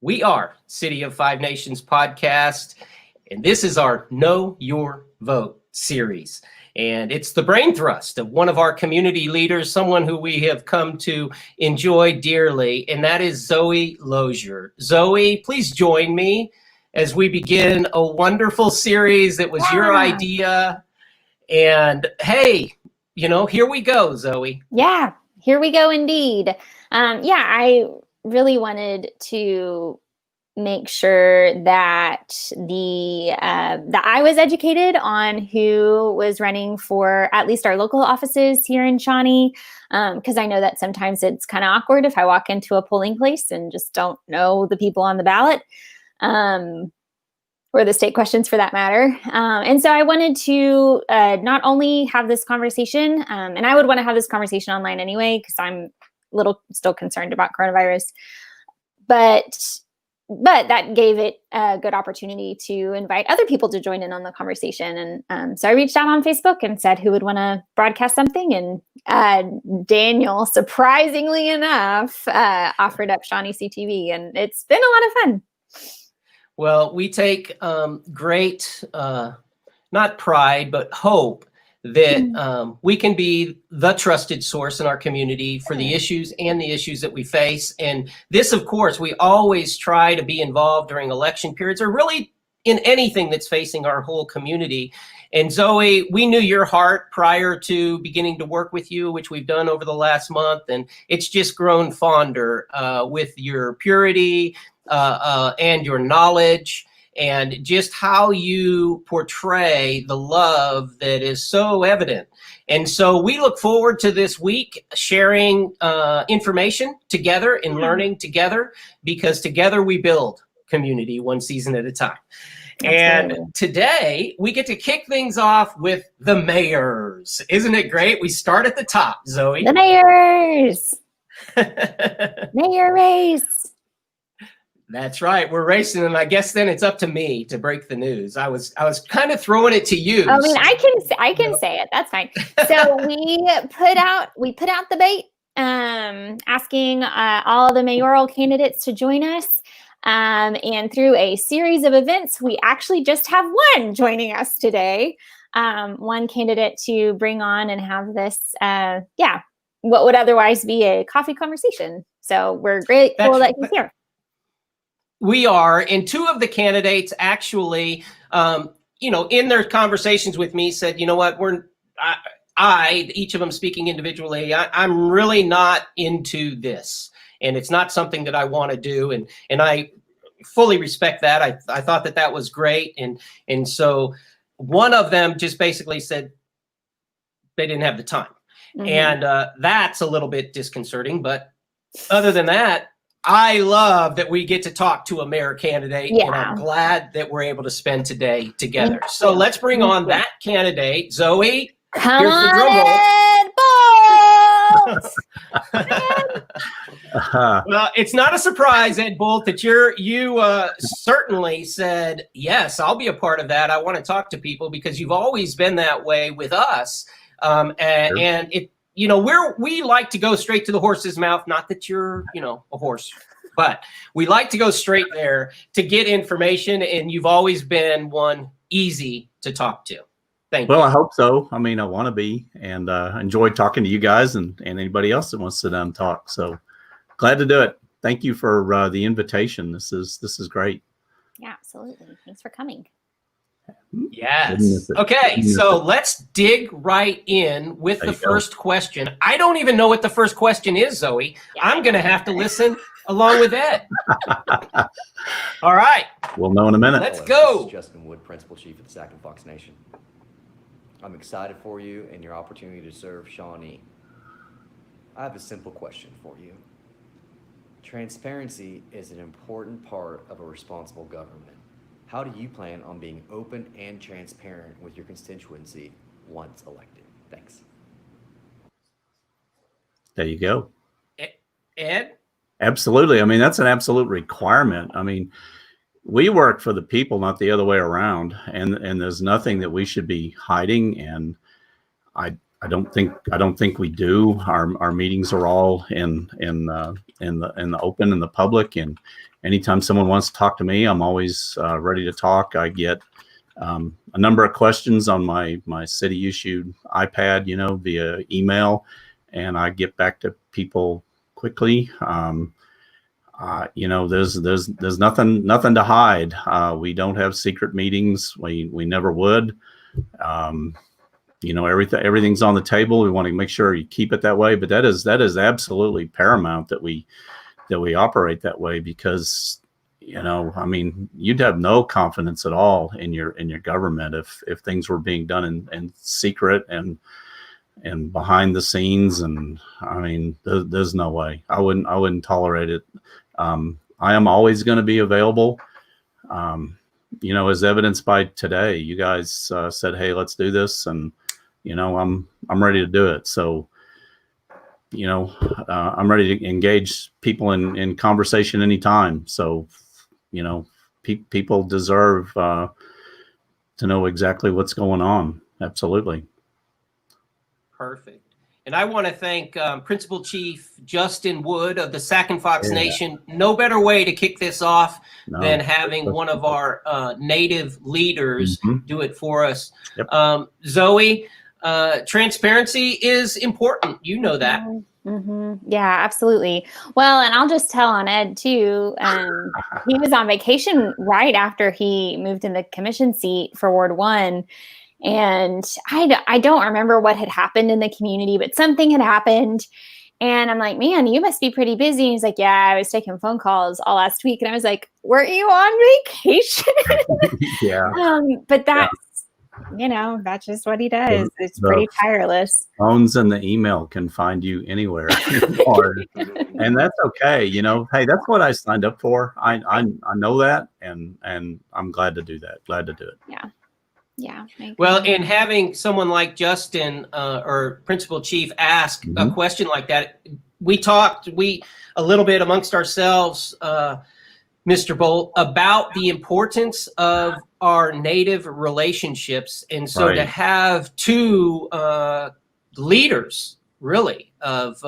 We are City of Five Nations podcast, and this is our Know Your Vote series. And it's the brain thrust of one of our community leaders, someone who we have come to enjoy dearly, and that is Zoe Lozier. Zoe, please join me as we begin a wonderful series that was your idea. And hey, here we go, Zoe. Yeah, here we go indeed. I really wanted to make sure that that I was educated on who was running for at least our local offices here in Shawnee, because I know that sometimes it's kind of awkward if I walk into a polling place and just don't know the people on the ballot, or the state questions for that matter. And so I wanted to not only have this conversation, and I would want to have this conversation online anyway, because I'm a little still concerned about coronavirus, but that gave it a good opportunity to invite other people to join in on the conversation. And so I reached out on Facebook and said who would want to broadcast something. And Daniel, surprisingly enough, offered up Shawnee CTV, and it's been a lot of fun. Well, we take great, not pride, but hope that we can be the trusted source in our community for the issues that we face. And this, of course, we always try to be involved during election periods or really in anything that's facing our whole community. And Zoe, we knew your heart prior to beginning to work with you, which we've done over the last month. And it's just grown fonder with your purity and your knowledge, and just how you portray the love that is so evident. And so we look forward to this week sharing information together and learning together, because together we build community one season at a time. Absolutely. And today we get to kick things off with the mayors. Isn't it great? We start at the top, Zoe. The mayors. Mayor race. That's right. We're racing, and I guess then it's up to me to break the news. I was kind of throwing it to you. I mean, I can say it. That's fine. So we put out the bait, asking all the mayoral candidates to join us. And through a series of events, we actually just have one joining us today. One candidate to bring on and have this, what would otherwise be a coffee conversation. So we're grateful that he's here. We are, and two of the candidates actually, in their conversations with me said, you know what, each of them speaking individually, I'm really not into this, and it's not something that I want to do, and I fully respect that. I thought that was great, and so one of them just basically said they didn't have the time, and that's a little bit disconcerting, but other than that, I love that we get to talk to a mayor candidate, and I'm glad that we're able to spend today together. So let's bring on that candidate, Zoe. Come here's the drum roll. Well, it's not a surprise, Ed Bolt, that you certainly said, yes, I'll be a part of that. I want to talk to people, because you've always been that way with us. And it, we like to go straight to the horse's mouth. Not that you're, a horse, but we like to go straight there to get information. And you've always been one easy to talk to. Thank you. Well, I hope so. I mean, I want to be, and enjoyed talking to you guys and anybody else that wants to sit down and talk. So glad to do it. Thank you for the invitation. This is great. Yeah, absolutely. Thanks for coming. Yes. Okay, so let's dig right in with the first question. I don't even know what the first question is, Zoe. I'm going to have to listen along with Ed. All right. We'll know in a minute. Let's go. This is Justin Wood, Principal Chief of the Sac and Fox Nation. I'm excited for you and your opportunity to serve Shawnee. I have a simple question for you. Transparency is an important part of a responsible government. How do you plan on being open and transparent with your constituency once elected? Thanks. There you go. Ed? Absolutely. I mean, that's an absolute requirement. I mean, we work for the people, not the other way around. And there's nothing that we should be hiding. And I don't think we do. Our meetings are all in the open, in the public, and anytime someone wants to talk to me, I'm always ready to talk. I get a number of questions on my city issued iPad, via email, and I get back to people quickly. There's nothing to hide. We don't have secret meetings. We never would. Everything's on the table. We want to make sure you keep it that way, but that is absolutely paramount that we operate that way, because you'd have no confidence at all in your government if things were being done in secret and behind the scenes. And there's no way. I wouldn't tolerate it. I am always going to be available. As evidenced by today, you guys said, "Hey, let's do this," and I'm ready to do it. So, I'm ready to engage people in conversation anytime. So, people deserve to know exactly what's going on. Absolutely. Perfect. And I want to thank Principal Chief Justin Wood of the Sac and Fox Nation. No better way to kick this off than having one of our native leaders do it for us. Yep. Zoe, transparency is important. You know that. Yeah, absolutely. Well, and I'll just tell on Ed too. He was on vacation right after he moved in the commission seat for Ward 1. And I don't remember what had happened in the community, but something had happened. And I'm like, "Man, you must be pretty busy." And he's like, "Yeah, I was taking phone calls all last week." And I was like, "Weren't you on vacation?" Yeah. But that's, that's just what he does. It's pretty tireless. Phones and the email can find you anywhere. And that's okay. Hey, that's what I signed up for. I know that. And I'm glad to do that. Glad to do it. Yeah. Yeah. Well, in having someone like Justin or Principal Chief ask a question like that, we talked a little bit amongst ourselves, Mr. Bolt, about the importance of our native relationships. And so to have two leaders, really, of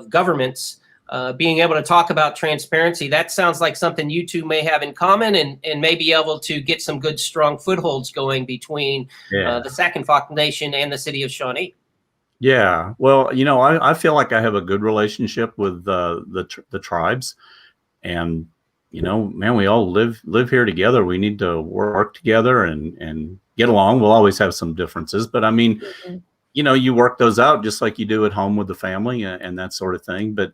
governments being able to talk about transparency, that sounds like something you two may have in common, and may be able to get some good, strong footholds going between the Sac and Fox Nation and the city of Shawnee. Yeah. Well, I feel like I have a good relationship with the tribes, and, man, we all live here together. We need to work together and get along. We'll always have some differences, but you work those out just like you do at home with the family and that sort of thing. But,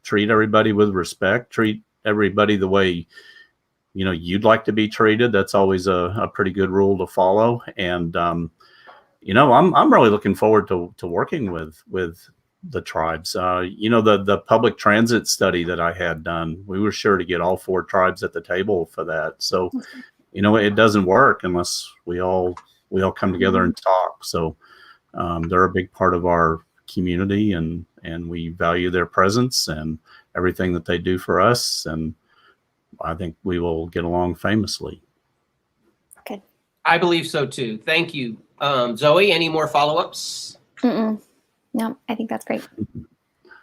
treat everybody with respect, treat everybody the way, you'd like to be treated. That's always a pretty good rule to follow. And, I'm really looking forward to working with the tribes. The public transit study that I had done, we were sure to get all 4 tribes at the table for that. So, it doesn't work unless we all come together and talk. So they're a big part of our community, and we value their presence and everything that they do for us. And I think we will get along famously. Okay. I believe so too. Thank you. Zoe, any more follow-ups? No, I think that's great.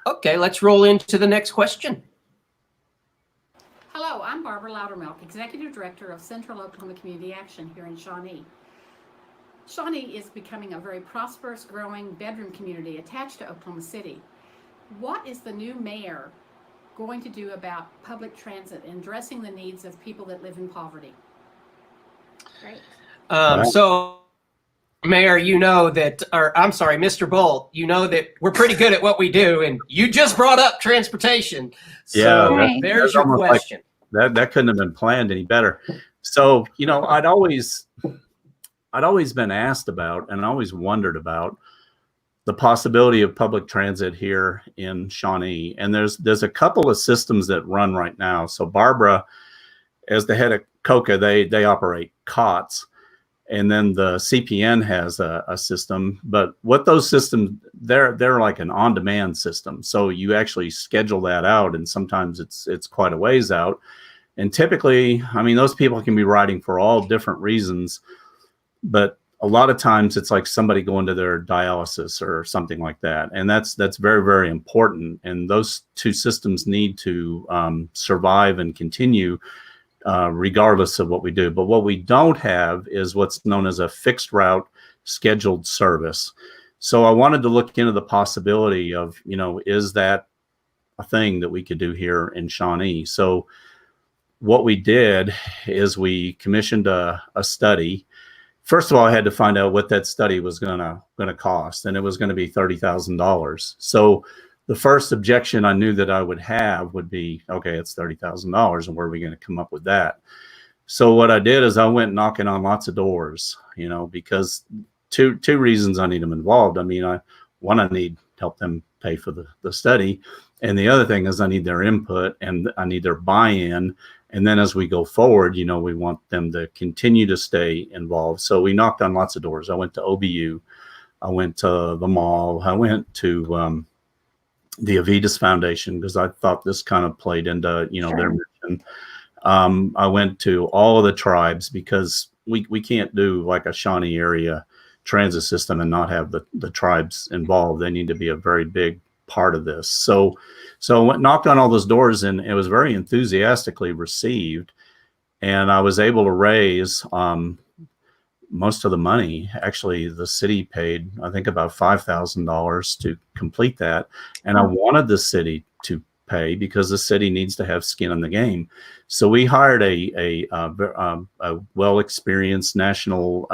Okay, let's roll into the next question. Hello, I'm Barbara Loudermilk, Executive Director of Central Oklahoma Community Action here in Shawnee. Shawnee is becoming a very prosperous, growing bedroom community attached to Oklahoma City. What is the new mayor going to do about public transit and addressing the needs of people that live in poverty? Great. So, Mayor, Mr. Bolt, that we're pretty good at what we do, and you just brought up transportation. So there's your question. That couldn't have been planned any better. So, I'd always been asked about and always wondered about the possibility of public transit here in Shawnee. And there's a couple of systems that run right now. So Barbara, as the head of COCA, they operate COTS. And then the CPN has a system, but what those systems, they're like an on-demand system. So you actually schedule that out, and sometimes it's quite a ways out. And typically, those people can be riding for all different reasons, but a lot of times it's like somebody going to their dialysis or something like that. And that's very, very important. And those two systems need to survive and continue regardless of what we do. But what we don't have is what's known as a fixed route scheduled service. So I wanted to look into the possibility of, you know, is that a thing that we could do here in Shawnee? So what we did is we commissioned a study. First of all, I had to find out what that study was gonna cost, and it was gonna be $30,000. So the first objection I knew that I would have would be, okay, it's $30,000, and where are we gonna come up with that? So what I did is I went knocking on lots of doors, you know, because two reasons I need them involved. I mean, I need help them pay for the study, and the other thing is I need their input and I need their buy-in. And then as we go forward, you know, we want them to continue to stay involved. So we knocked on lots of doors. I went to OBU, I went to the mall, I went to the Avitas Foundation, because I thought this kind of played into, you know, their mission. I went to all of the tribes, because we can't do like a Shawnee area transit system and not have the tribes involved. They need to be a very big part of this. So I went, knocked on all those doors, and it was very enthusiastically received. And I was able to raise most of the money. Actually, the city paid, I think, about $5,000 to complete that. And I wanted the city to pay, because the city needs to have skin in the game. So we hired a well-experienced national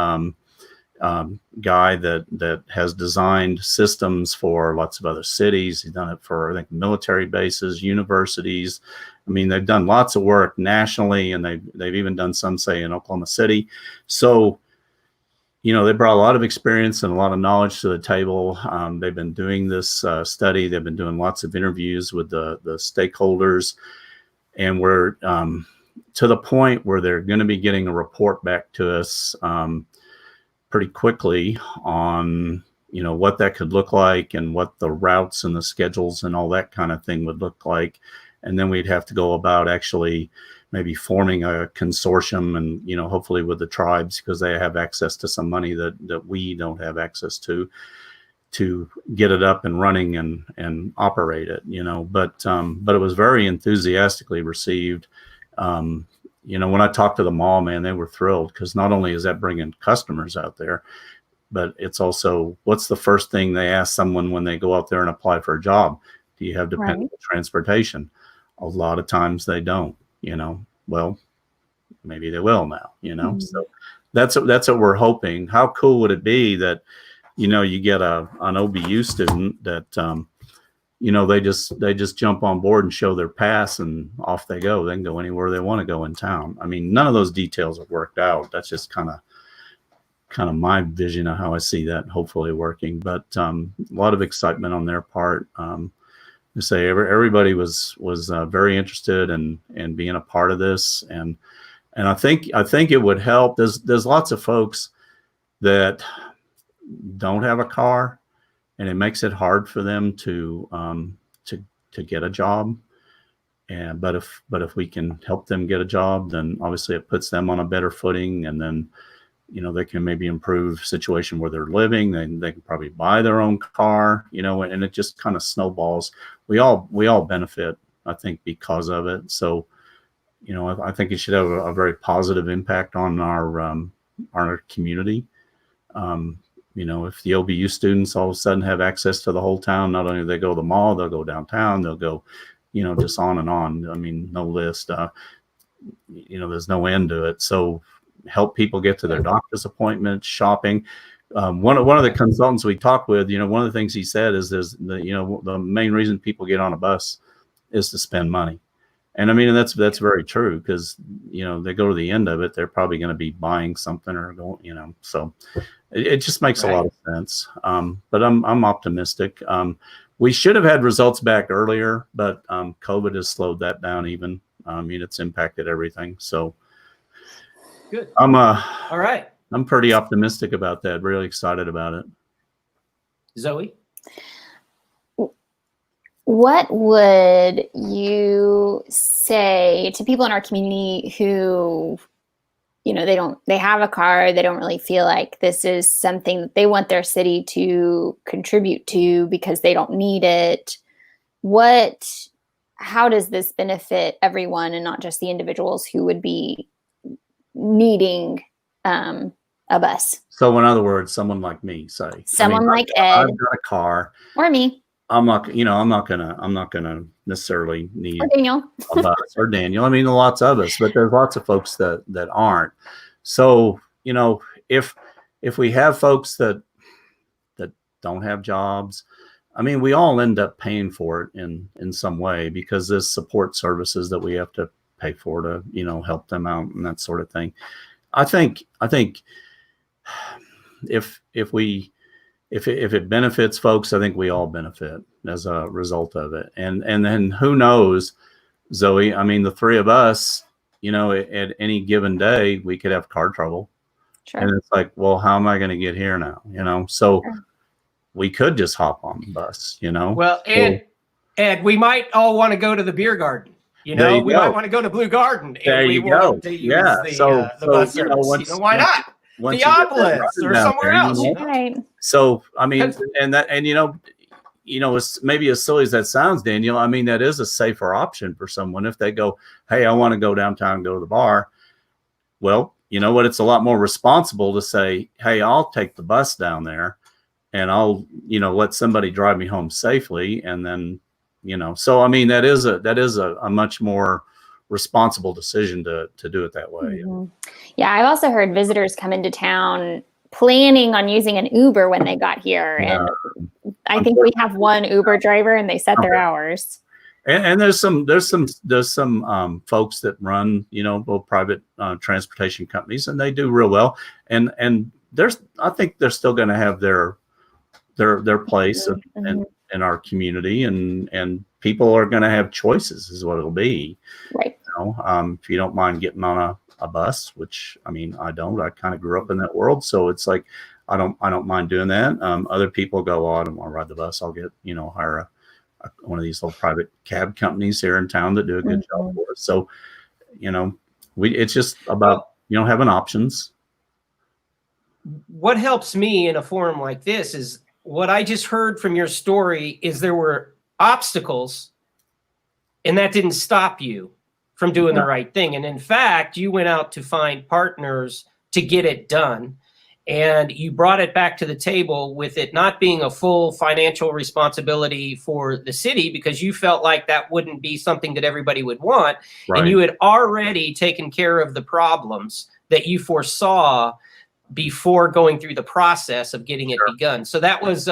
guy that has designed systems for lots of other cities. He's done it for, I think, military bases, universities. I mean, they've done lots of work nationally, and they've even done some, say, in Oklahoma City. So, you know, they brought a lot of experience and a lot of knowledge to the table. They've been doing this study. They've been doing lots of interviews with the stakeholders, and we're to the point where they're going to be getting a report back to us pretty quickly on, you know, what that could look like and what the routes and the schedules and all that kind of thing would look like. And then we'd have to go about actually maybe forming a consortium, and, you know, hopefully with the tribes, because they have access to some money that we don't have access to get it up and running and operate it, you know. But it was very enthusiastically received. You know, when I talked to the mall, man, they were thrilled, because not only is that bringing customers out there, but it's also, what's the first thing they ask someone when they go out there and apply for a job? Do you have dependable transportation? A lot of times they don't, you know. Well, maybe they will now, you know. So that's what we're hoping. How cool would it be that, you know, you get an OBU student that, you know, they just jump on board and show their pass, and off they go. They can go anywhere they want to go in town. I mean, none of those details have worked out. That's just kind of my vision of how I see that hopefully working. But a lot of excitement on their part. To say everybody was very interested in being a part of this, and I think it would help. There's lots of folks that don't have a car, and it makes it hard for them to get a job. But if we can help them get a job, then obviously it puts them on a better footing, and then, you know, they can maybe improve situation where they're living. They can probably buy their own car, you know, and it just kind of snowballs. We all benefit, I think, because of it. So, you know, I think it should have a very positive impact on our community. You know, if the OBU students all of a sudden have access to the whole town, not only do they go to the mall, they'll go downtown, they'll go, you know, just on and on. I mean, no list. You know, there's no end to it. So help people get to their doctor's appointments, shopping. One of the consultants we talked with, you know, one of the things he said is the main reason people get on a bus is to spend money. And I mean, that's very true, because, you know, they go to the end of it, they're probably going to be buying something or going, you know, so it just makes a lot of sense. But I'm optimistic. We should have had results back earlier, but COVID has slowed that down even. I mean, it's impacted everything. So Good. All right. I'm pretty optimistic about that. Really excited about it. Zoe? What would you say to people in our community who they have a car. They don't really feel like this is something that they want their city to contribute to because they don't need it. How does this benefit everyone and not just the individuals who would be needing a bus? So in other words, someone like me, say, Someone like I've Ed got a car. or me I'm not gonna necessarily need or Daniel. a bus or Daniel. I mean, lots of us, but there's lots of folks that aren't. So, if we have folks that don't have jobs, I mean, we all end up paying for it in some way because there's support services that we have to pay for to, help them out and that sort of thing. I think if it benefits folks, I think we all benefit as a result of it. And then who knows, Zoe, I mean, the three of us, at any given day, we could have car trouble. Sure. And it's like, well, how am I going to get here now? So Sure. we could just hop on the bus, Well, Ed, we might all want to go to the beer garden. There you we go. might want to go to Blue Garden. There and we you go. want to use Yeah. the bus service. Why not? once you get that Theopolis running or down somewhere there, else. Right. So, I mean, it's maybe as silly as that sounds, Daniel, I mean, that is a safer option for someone if they go, hey, I want to go downtown and go to the bar. Well, you know what? It's a lot more responsible to say, hey, I'll take the bus down there and I'll, let somebody drive me home safely. And then, so, I mean, that is a much more responsible decision to do it that way. Mhm. Yeah. I've also heard visitors come into town planning on using an Uber when they got here. Yeah. And I think we have one Uber driver and they set their hours. And there's some folks that run, both private transportation companies, and they do real well. And I think they're still going to have their place Mhm. in our community, and people are going to have choices, is what it'll be. Right. If you don't mind getting on a bus, which I mean, I don't. I kind of grew up in that world, so it's like I don't mind doing that. Other people go, oh, I don't want to ride the bus. I'll get hire one of these little private cab companies here in town that do a good job for us. So, it's just about having options. What helps me in a forum like this is what I just heard from your story is there were obstacles, and that didn't stop you from doing the right thing. And in fact, you went out to find partners to get it done. And you brought it back to the table with it not being a full financial responsibility for the city because you felt like that wouldn't be something that everybody would want. Right. And you had already taken care of the problems that you foresaw before going through the process of getting it begun. So that was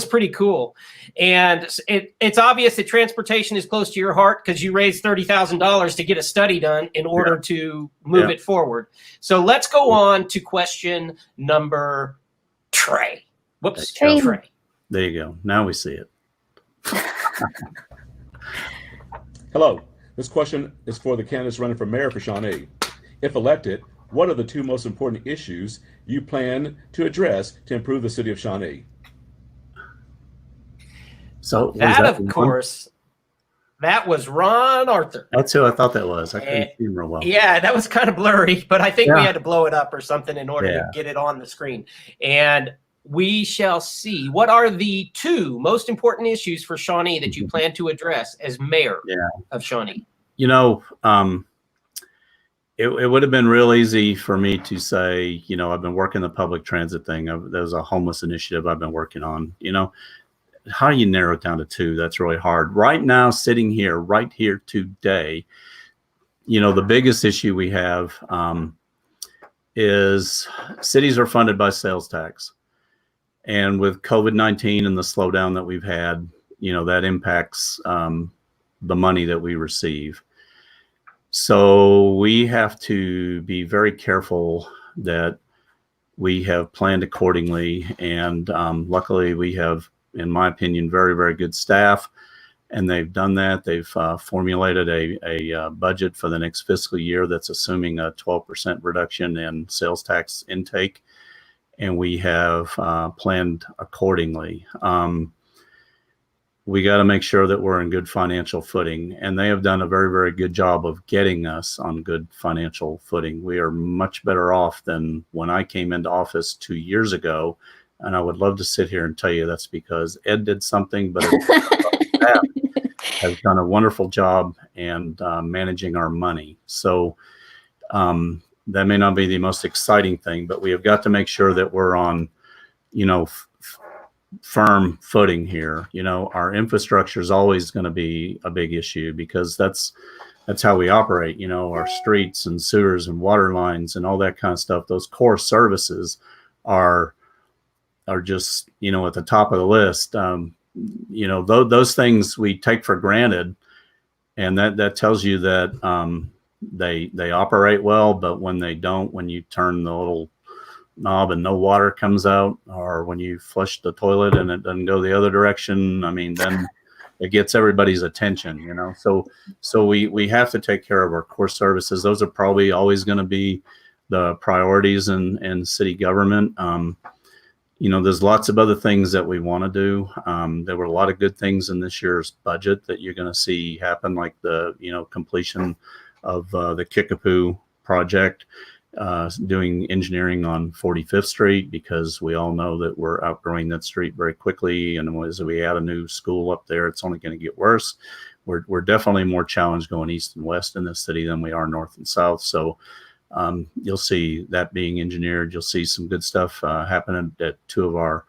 pretty cool. And it's obvious that transportation is close to your heart because you raised $30,000 to get a study done in order to move it forward. So let's go on to question number Trey. Whoops, Trey. Trey. There you go. Now we see it. Hello. This question is for the candidates running for mayor for Shawnee. If elected, what are the two most important issues you plan to address to improve the city of Shawnee? So That, of course, that was Ron Arthur. That's who I thought that was. I couldn't see him real well. Yeah, that was kind of blurry, but I think we Yeah. had to blow it up or something in order to get it on the screen. And we shall see. What are the two most important issues for Shawnee that you plan to address as mayor of Shawnee? It would have been real easy for me to say, I've been working the public transit thing. There's a homeless initiative I've been working on. How do you narrow it down to two? That's really hard. Right now, sitting here, right here today, the biggest issue we have is cities are funded by sales tax. And with COVID-19 and the slowdown that we've had, that impacts the money that we receive. So we have to be very careful that we have planned accordingly. And luckily we have, in my opinion, very, very good staff. And they've done that. They've formulated a budget for the next fiscal year that's assuming a 12% reduction in sales tax intake. And we have planned accordingly. we got to make sure that we're in good financial footing. And they have done a very, very good job of getting us on good financial footing. We are much better off than when I came into office 2 years ago. And I would love to sit here and tell you that's because Ed did something, but staff has done a wonderful job and managing our money. So that may not be the most exciting thing, but we have got to make sure that we're on, firm footing here. Our infrastructure is always going to be a big issue because that's how we operate. Our streets and sewers and water lines and all that kind of stuff. Those core services are just at the top of the list. Those things we take for granted, and that tells you that they operate well. But when they don't, when you turn the little knob and no water comes out, or when you flush the toilet and it doesn't go the other direction, then it gets everybody's attention. So we have to take care of our core services. Those are probably always going to be the priorities in city government. There's lots of other things that we want to do. There were a lot of good things in this year's budget that you're going to see happen, like the completion of the Kickapoo project, doing engineering on 45th Street, because we all know that we're outgrowing that street very quickly. And as we add a new school up there, it's only going to get worse. We're definitely more challenged going east and west in this city than we are north and south. So you'll see that being engineered. You'll see some good stuff happening at two of our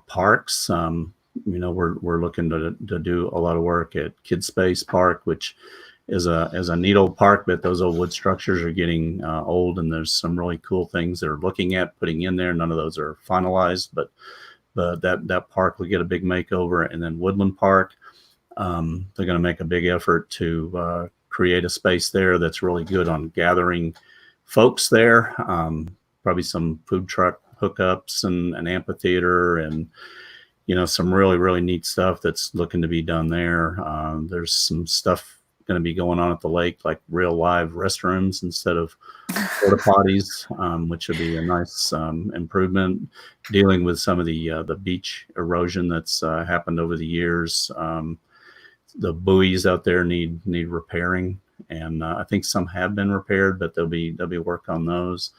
parks. We're looking to do a lot of work at Kid Space Park, which is a neat old park, but those old wood structures are getting old, and there's some really cool things they're looking at putting in there. None of those are finalized, but that park will get a big makeover. And then Woodland Park, they're going to make a big effort to create a space there that's really good on gathering folks there. Probably some food truck hookups and an amphitheater and some really, really neat stuff that's looking to be done there. There's some stuff going to be going on at the lake, like real live restrooms instead of porta potties, which would be a nice improvement. Dealing with some of the beach erosion that's happened over the years. The buoys out there need repairing, and I think some have been repaired, but there'll be work on those.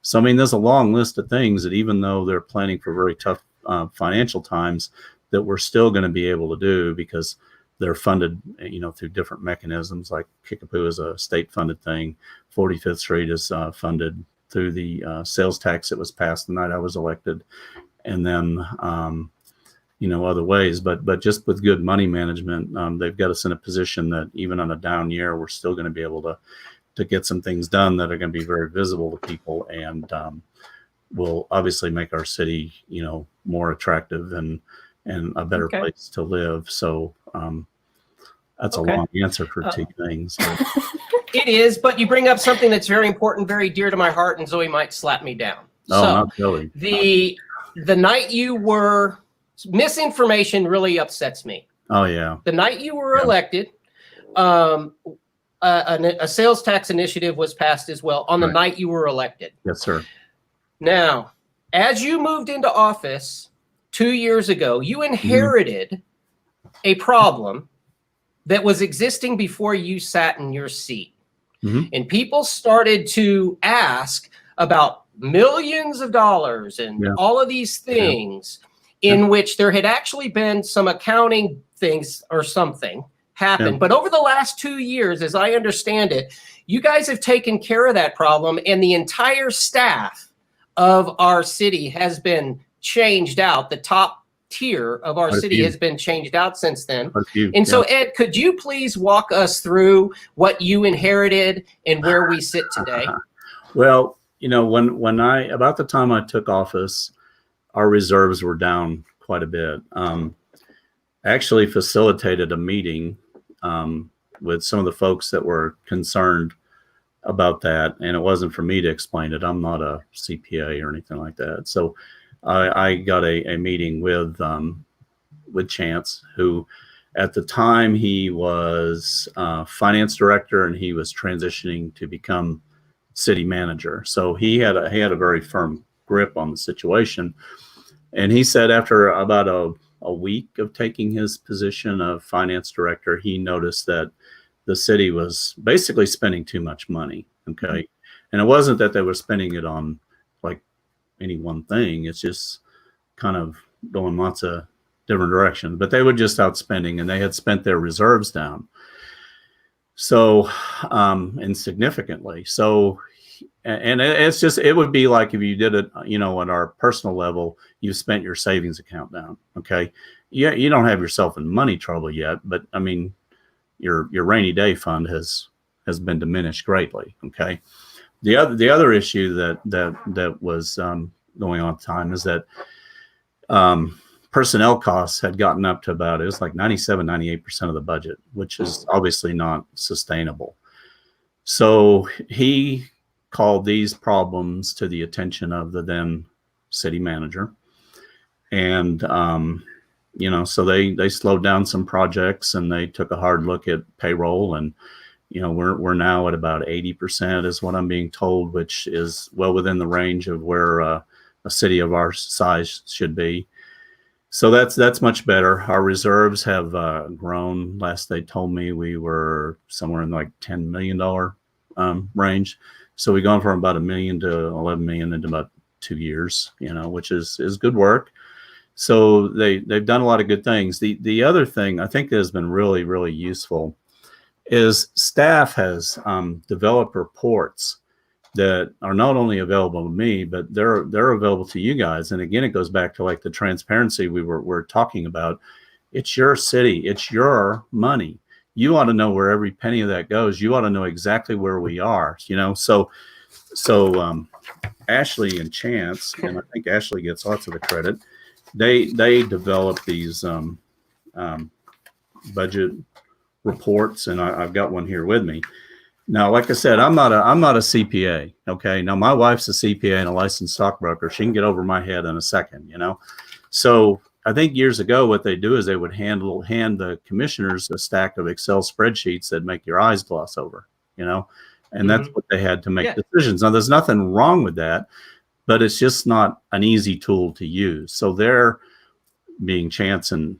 So there's a long list of things that, even though they're planning for very tough financial times, that we're still going to be able to do because they're funded, through different mechanisms. Like Kickapoo is a state-funded thing. 45th Street is funded through the sales tax that was passed the night I was elected, and then other ways. But just with good money management, they've got us in a position that even on a down year, we're still going to be able to get some things done that are going to be very visible to people, and will obviously make our city, more attractive and a better place to live. So that's a long answer for two things. It is, but you bring up something that's very important, very dear to my heart, and Zoe might slap me down. Oh, not really. The night you were, misinformation really upsets me. Oh, yeah. The night you were elected, a sales tax initiative was passed as well on the night you were elected. Yes, sir. Now, as you moved into office 2 years ago, you inherited a problem that was existing before you sat in your seat. And people started to ask about millions of dollars and all of these things in which there had actually been some accounting things or something happened. But over the last 2 years, as I understand it, you guys have taken care of that problem, and the entire staff of our city has been changed out. The top tier of our city has been changed out since then. So Ed, could you please walk us through what you inherited and where we sit today? Well, when about the time I took office, our reserves were down quite a bit. I actually facilitated a meeting with some of the folks that were concerned about that, and it wasn't for me to explain it. I'm not a CPA or anything like that. So I got a meeting with Chance, who at the time he was finance director, and he was transitioning to become city manager. So he had a very firm grip on the situation. And he said, after about a week of taking his position of finance director, he noticed that the city was basically spending too much money. Okay. And it wasn't that they were spending it on like any one thing. It's just kind of going lots of different directions, but they were just outspending, and they had spent their reserves down. So, and significantly. So, and it's just, it would be like if you did it, you know, on our personal level, you spent your savings account down. Okay. Yeah. You don't have yourself in money trouble yet, but I mean, your rainy day fund has been diminished greatly. Okay. The other issue that was going on at the time is that personnel costs had gotten up to about, it was like 98% of the budget, which is obviously not sustainable. So he called these problems to the attention of the then city manager. And, you know, so they slowed down some projects, and they took a hard look at payroll. And, you know, we're now at about 80% is what I'm being told, which is well within the range of where a city of our size should be. So that's much better. Our reserves have grown. Last they told me, we were somewhere in like $10 million range. So we've gone from about $1 million to $11 million in about 2 years, you know, which is good work. So they've done a lot of good things. The other thing I think that has been really, really useful is staff has developed reports that are not only available to me, but they're available to you guys. And again, it goes back to like the transparency we're talking about. It's your city, it's your money. You ought to know where every penny of that goes. You ought to know exactly where we are, you know? So Ashley and Chance, and I think Ashley gets lots of the credit. They develop these budget reports, and I've got one here with me. Now, like I said, I'm not a CPA. Okay. Now my wife's a CPA and a licensed stockbroker. She can get over my head in a second, you know? So I think years ago, what they do is they would hand the commissioners a stack of Excel spreadsheets that make your eyes gloss over, you know, and that's what they had to make decisions. Now, there's nothing wrong with that, but it's just not an easy tool to use. So they're being Chance and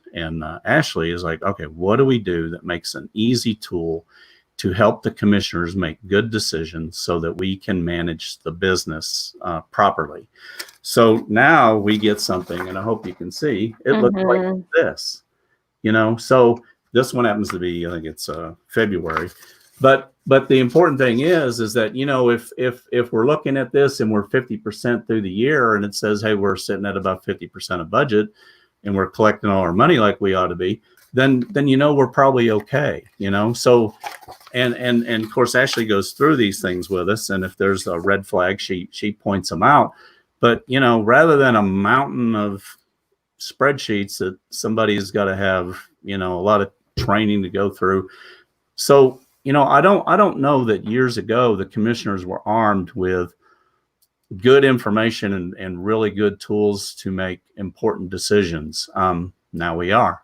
Ashley is like, okay, what do we do that makes an easy tool to help the commissioners make good decisions so that we can manage the business properly? So now we get something, and I hope you can see, it looks like this, you know? So this one happens to be, I think it's February, but the important thing is that, you know, if we're looking at this and we're 50% through the year, and it says, hey, we're sitting at about 50% of budget, and we're collecting all our money like we ought to be, then you know we're probably okay, you know. So and of course Ashley goes through these things with us, and if there's a red flag, she points them out. But you know, rather than a mountain of spreadsheets that somebody's got to have, you know, a lot of training to go through. So you know, I don't know that years ago the commissioners were armed with good information and really good tools to make important decisions. Now we are.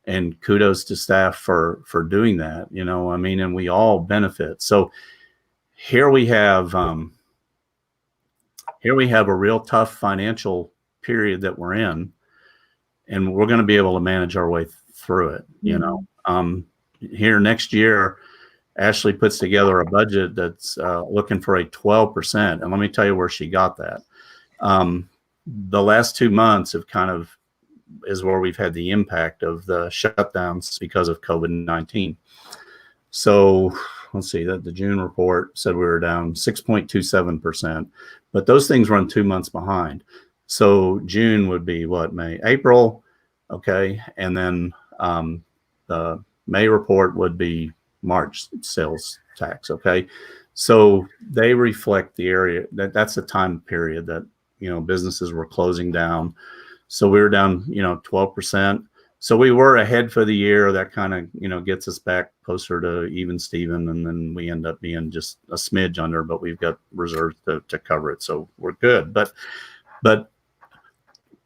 And kudos to staff for doing that, you know, I mean, and we all benefit. So here we have a real tough financial period that we're in, and we're going to be able to manage our way through it. You know, here next year, Ashley puts together a budget that's looking for a 12%. And let me tell you where she got that. The last 2 months have kind of is where we've had the impact of the shutdowns because of COVID-19. So let's see, that the June report said we were down 6.27%, but those things run 2 months behind. So June would be what, May, April. Okay. And then the May report would be March sales tax. Okay. So they reflect the area that's the time period that, you know, businesses were closing down. So we were down, you know, 12%. So we were ahead for the year. That kind of, you know, gets us back closer to even Steven. And then we end up being just a smidge under, but we've got reserves to cover it. So we're good. But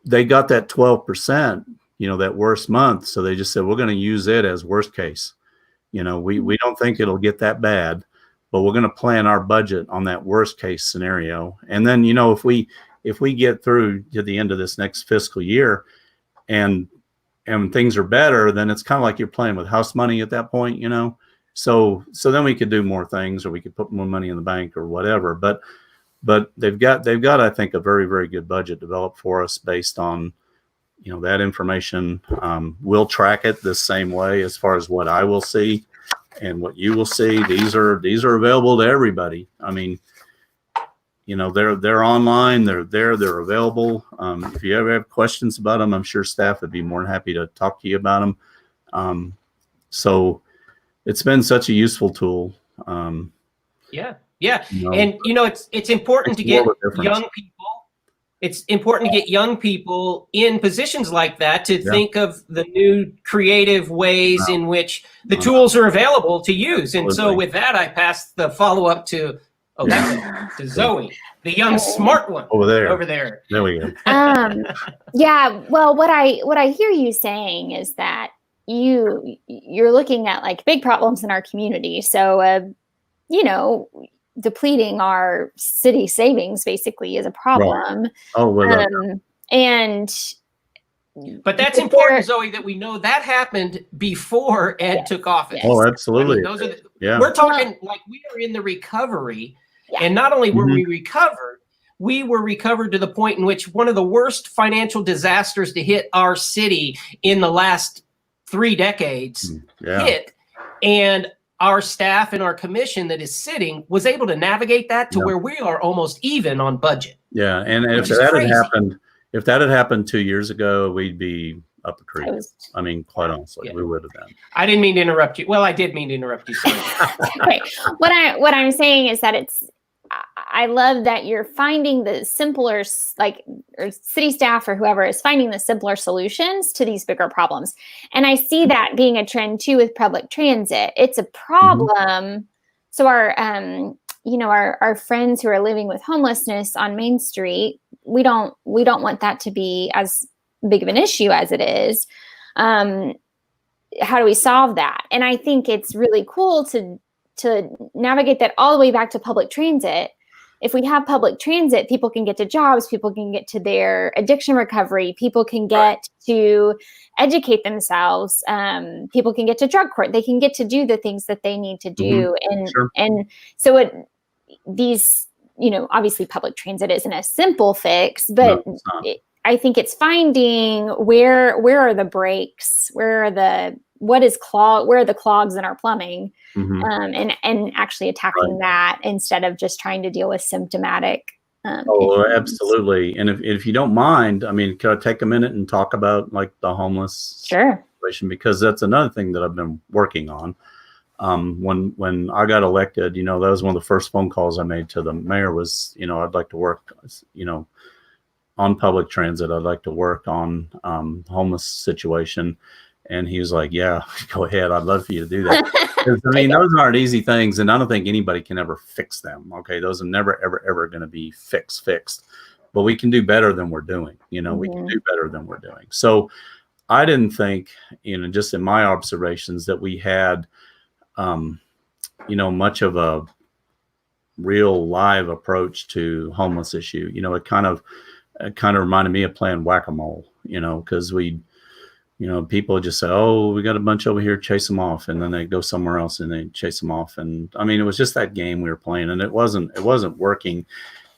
they got that 12%, you know, that worst month. So they just said, we're going to use it as worst case. You know, we don't think it'll get that bad, but we're going to plan our budget on that worst case scenario. And then, you know, if we get through to the end of this next fiscal year and and things are better, then it's kind of like you're playing with house money at that point, you know? So then we could do more things, or we could put more money in the bank or whatever. But they've got, I think, a very, very good budget developed for us based on, you know, that information. We'll track it the same way as far as what I will see and what you will see. These are available to everybody. I mean, you know, they're online, they're available. If you ever have questions about them, I'm sure staff would be more than happy to talk to you about them. So it's been such a useful tool. Yeah. You know, And you know, it's important to makes more get of a difference. young people. It's important to get young people in positions like that to think of the new creative ways in which the tools are available to use. And so Absolutely. with that, I pass the follow-up to Zoe, the young smart one over there. There we go. Yeah. Well, what I hear you saying is that you're looking at like big problems in our community. So, you know, depleting our city savings basically is a problem. Right. Oh, well, But that's important, Zoe, that we know that happened before Ed took office. oh, absolutely. I mean, those are Yeah. we're talking like we are in the recovery, and not only were we recovered, we were recovered to the point in which one of the worst financial disasters to hit our city in the last 3 decades hit, and our staff and our commission that is sitting was able to navigate that to where we are almost even on budget. Yeah, and if Which is that crazy. had happened 2 years ago, we'd be up a creek. I mean, quite honestly, we would have been. I didn't mean to interrupt you. Well, I did mean to interrupt you. Sorry. Okay. What I'm saying is that I love that you're finding the simpler, like, or city staff or whoever is finding the simpler solutions to these bigger problems. And I see that being a trend too with public transit. It's a problem. So our, you know, our friends who are living with homelessness on Main Street, we don't want that to be as big of an issue as it is. How do we solve that? And I think it's really cool to navigate that all the way back to public transit. If we have public transit, people can get to jobs, people can get to their addiction recovery, people can get to educate themselves, people can get to drug court, they can get to do the things that they need to do. And so these, you know, obviously public transit isn't a simple fix, but I think it's finding where are the breaks, where are the clogs in our plumbing, and actually attacking that instead of just trying to deal with symptomatic. Issues. Absolutely. And if you don't mind, I mean, could I take a minute and talk about like the homeless situation? Because that's another thing that I've been working on. When I got elected, you know, that was one of the first phone calls I made to the mayor was, you know, I'd like to work, you know, on public transit. I'd like to work on homeless situation. And he was like, yeah, go ahead. I'd love for you to do that. I mean, those aren't easy things. And I don't think anybody can ever fix them. Okay. Those are never, ever, ever going to be fixed, but we can do better than we're doing. You know, we can do better than we're doing. So I didn't think, you know, just in my observations that we had, you know, much of a real live approach to homeless issue. You know, it kind of reminded me of playing whack-a-mole, you know, because you know, people just say, oh, we got a bunch over here, chase them off. And then they go somewhere else and they chase them off. And I mean, it was just that game we were playing and it wasn't working.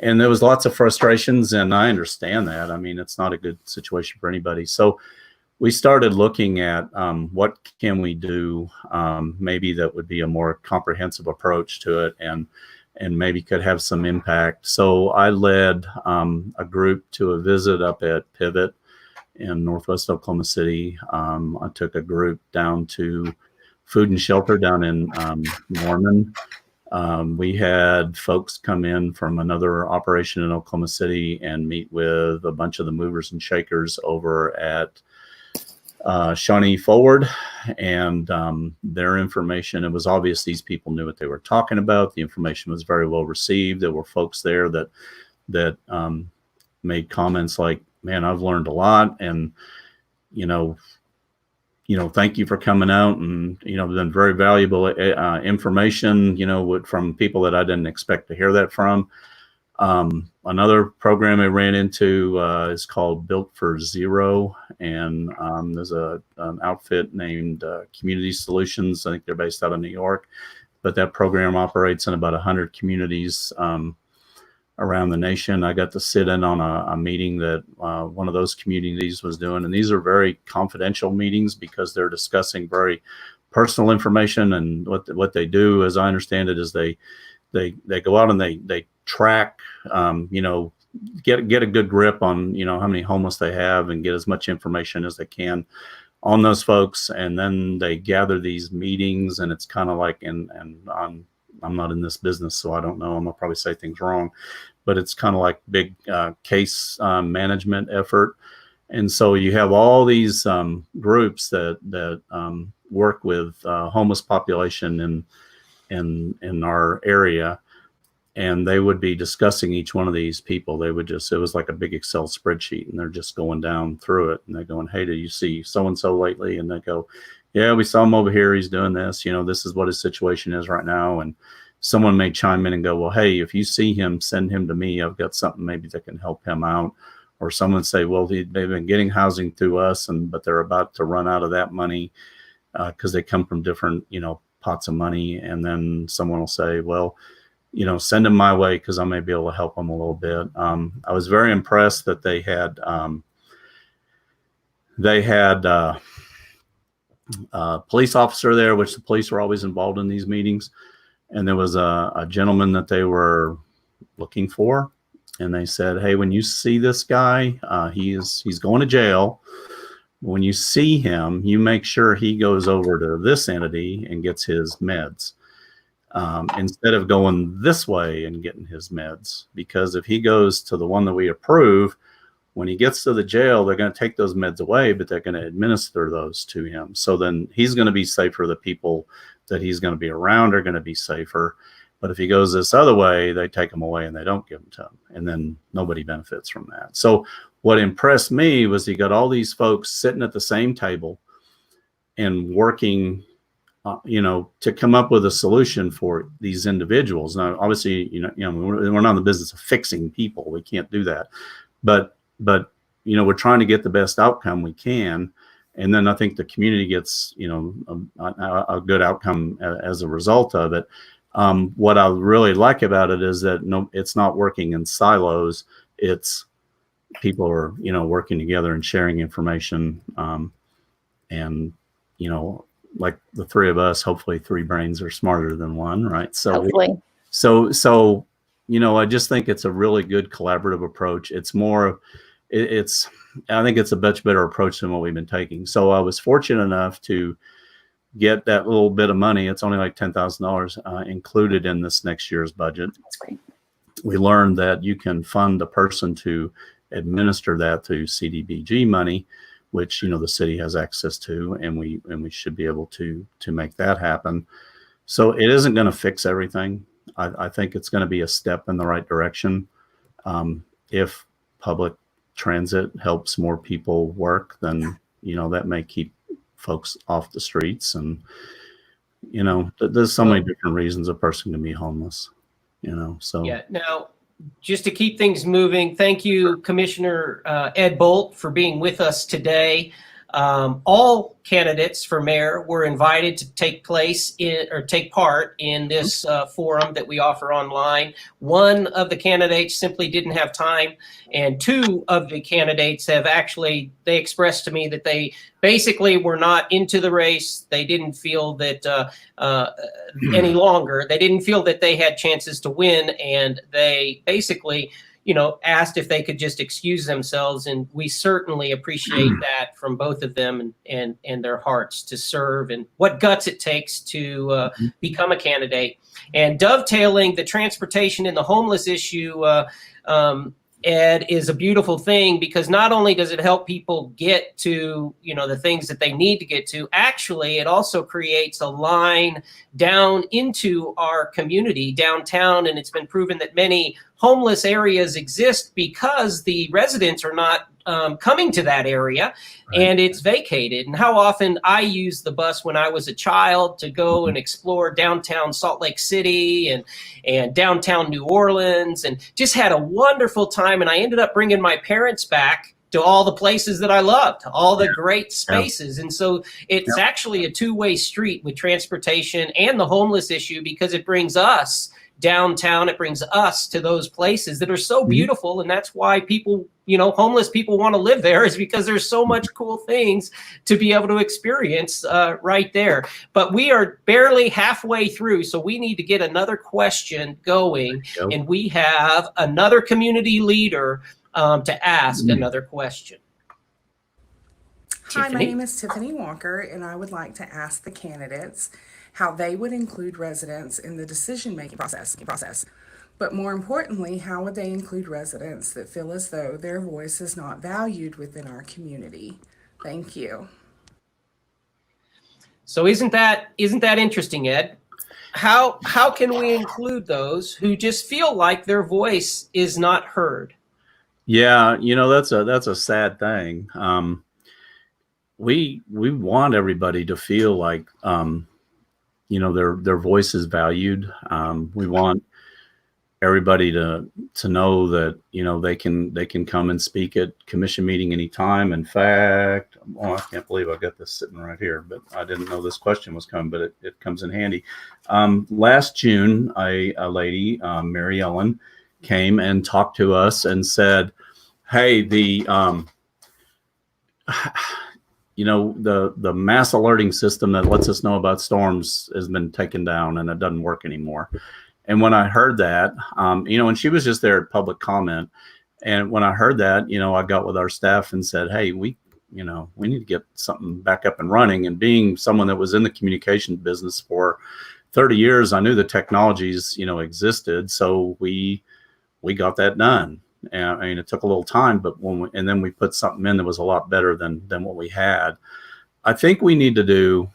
And there was lots of frustrations and I understand that. I mean, it's not a good situation for anybody. So we started looking at what can we do, maybe that would be a more comprehensive approach to it and maybe could have some impact. So I led a group to a visit up at Pivot in Northwest Oklahoma City. I took a group down to Food and Shelter down in Norman. We had folks come in from another operation in Oklahoma City and meet with a bunch of the movers and shakers over at Shawnee Forward, and their information, it was obvious these people knew what they were talking about. The information was very well received. There were folks there that made comments like, man, I've learned a lot, and you know, thank you for coming out, and you know, been very valuable information, you know, from people that I didn't expect to hear that from. Another program I ran into is called Built for Zero, and there's an outfit named Community Solutions. I think they're based out of New York, but that program operates in about 100 communities around the nation. I got to sit in on a meeting that one of those communities was doing, and these are very confidential meetings because they're discussing very personal information. And what they do, as I understand it, is they go out and they track, get a good grip on, how many homeless they have and get as much information as they can on those folks. And then they gather these meetings, and it's kind of like, and I'm not in this business, so I don't know, I'm gonna probably say things wrong, but it's kind of like big case management effort. And so you have all these groups that work with homeless population in our area, and they would be discussing each one of these people. It was like a big Excel spreadsheet, and they're just going down through it, and they're going, hey, did you see so-and-so lately? And they go, yeah, we saw him over here. He's doing this, this is what his situation is right now. And someone may chime in and go, well, hey, if you see him, send him to me. I've got something maybe that can help him out. Or someone say, well, they've been getting housing through us, but they're about to run out of that money because they come from different, pots of money. And then someone will say, well, send them my way because I may be able to help them a little bit. I was very impressed that they had a police officer there, which the police were always involved in these meetings. And there was a gentleman that they were looking for. And they said, hey, when you see this guy, he's going to jail. When you see him, you make sure he goes over to this entity and gets his meds instead of going this way and getting his meds. Because if he goes to the one that we approve, when he gets to the jail, they're going to take those meds away, but they're going to administer those to him. So then he's going to be safer. The people that he's going to be around are going to be safer. But if he goes this other way, they take him away and they don't give them to him. And then nobody benefits from that. So what impressed me was he got all these folks sitting at the same table and working, to come up with a solution for these individuals. Now, obviously, we're not in the business of fixing people. We can't do that. But we're trying to get the best outcome we can. And then I think the community gets, a good outcome as a result of it. What I really like about it is that it's not working in silos. It's people are, working together and sharing information. And, like the three of us, hopefully 3 brains are smarter than one, right? So, Hopefully. So, I just think it's a really good collaborative approach. It's more, I think it's a much better approach than what we've been taking. So I was fortunate enough to get that little bit of money. It's only like $10,000 included in this next year's budget. That's great. We learned that you can fund a person to administer that through CDBG money, which, the city has access to, and we should be able to make that happen. So it isn't going to fix everything. I think it's going to be a step in the right direction. If public transit helps more people work, then, that may keep folks off the streets. And, there's so many different reasons a person can be homeless, so. Yeah. Now, just to keep things moving, thank you, Commissioner Ed Bolt, for being with us today. All candidates for mayor were invited to take part in this forum that we offer online. One of the candidates simply didn't have time, and 2 of the candidates have they expressed to me that they basically were not into the race. They didn't feel that any longer. They didn't feel that they had chances to win, and they basically asked if they could just excuse themselves. And we certainly appreciate that from both of them and their hearts to serve and what guts it takes to become a candidate. And dovetailing the transportation and the homeless issue, Ed, is a beautiful thing, because not only does it help people get to, the things that they need to get to, actually, it also creates a line down into our community downtown. And it's been proven that many homeless areas exist because the residents are not coming to that area, and it's vacated. And how often I used the bus when I was a child to go and explore downtown Salt Lake City and downtown New Orleans, and just had a wonderful time. And I ended up bringing my parents back to all the places that I loved, all the great spaces. And so it's actually a two-way street with transportation and the homeless issue, because it brings us downtown, it brings us to those places that are so beautiful. And that's why people, homeless people want to live there, is because there's so much cool things to be able to experience right there. But we are barely halfway through, so we need to get another question going. And we have another community leader to ask another question. Hi, my Tiffany? name is Tiffany Walker, and I would like to ask the candidates how they would include residents in the decision-making process. But more importantly, how would they include residents that feel as though their voice is not valued within our community? Thank you. So isn't that interesting, Ed? How can we include those who just feel like their voice is not heard? Yeah, that's a sad thing. We want everybody to feel like their voice is valued. We want everybody to know that they can come and speak at commission meeting anytime. In fact, I can't believe I got this sitting right here, but I didn't know this question was coming, but it comes in handy. Last June, a lady, Mary Ellen, came and talked to us and said, hey, the mass alerting system that lets us know about storms has been taken down and it doesn't work anymore. And when I heard that, and she was just there at public comment. And when I heard that, I got with our staff and said, hey, we need to get something back up and running. And being someone that was in the communication business for 30 years, I knew the technologies, existed. So we got that done. And it took a little time, but then we put something in that was a lot better than what we had. I think we need to do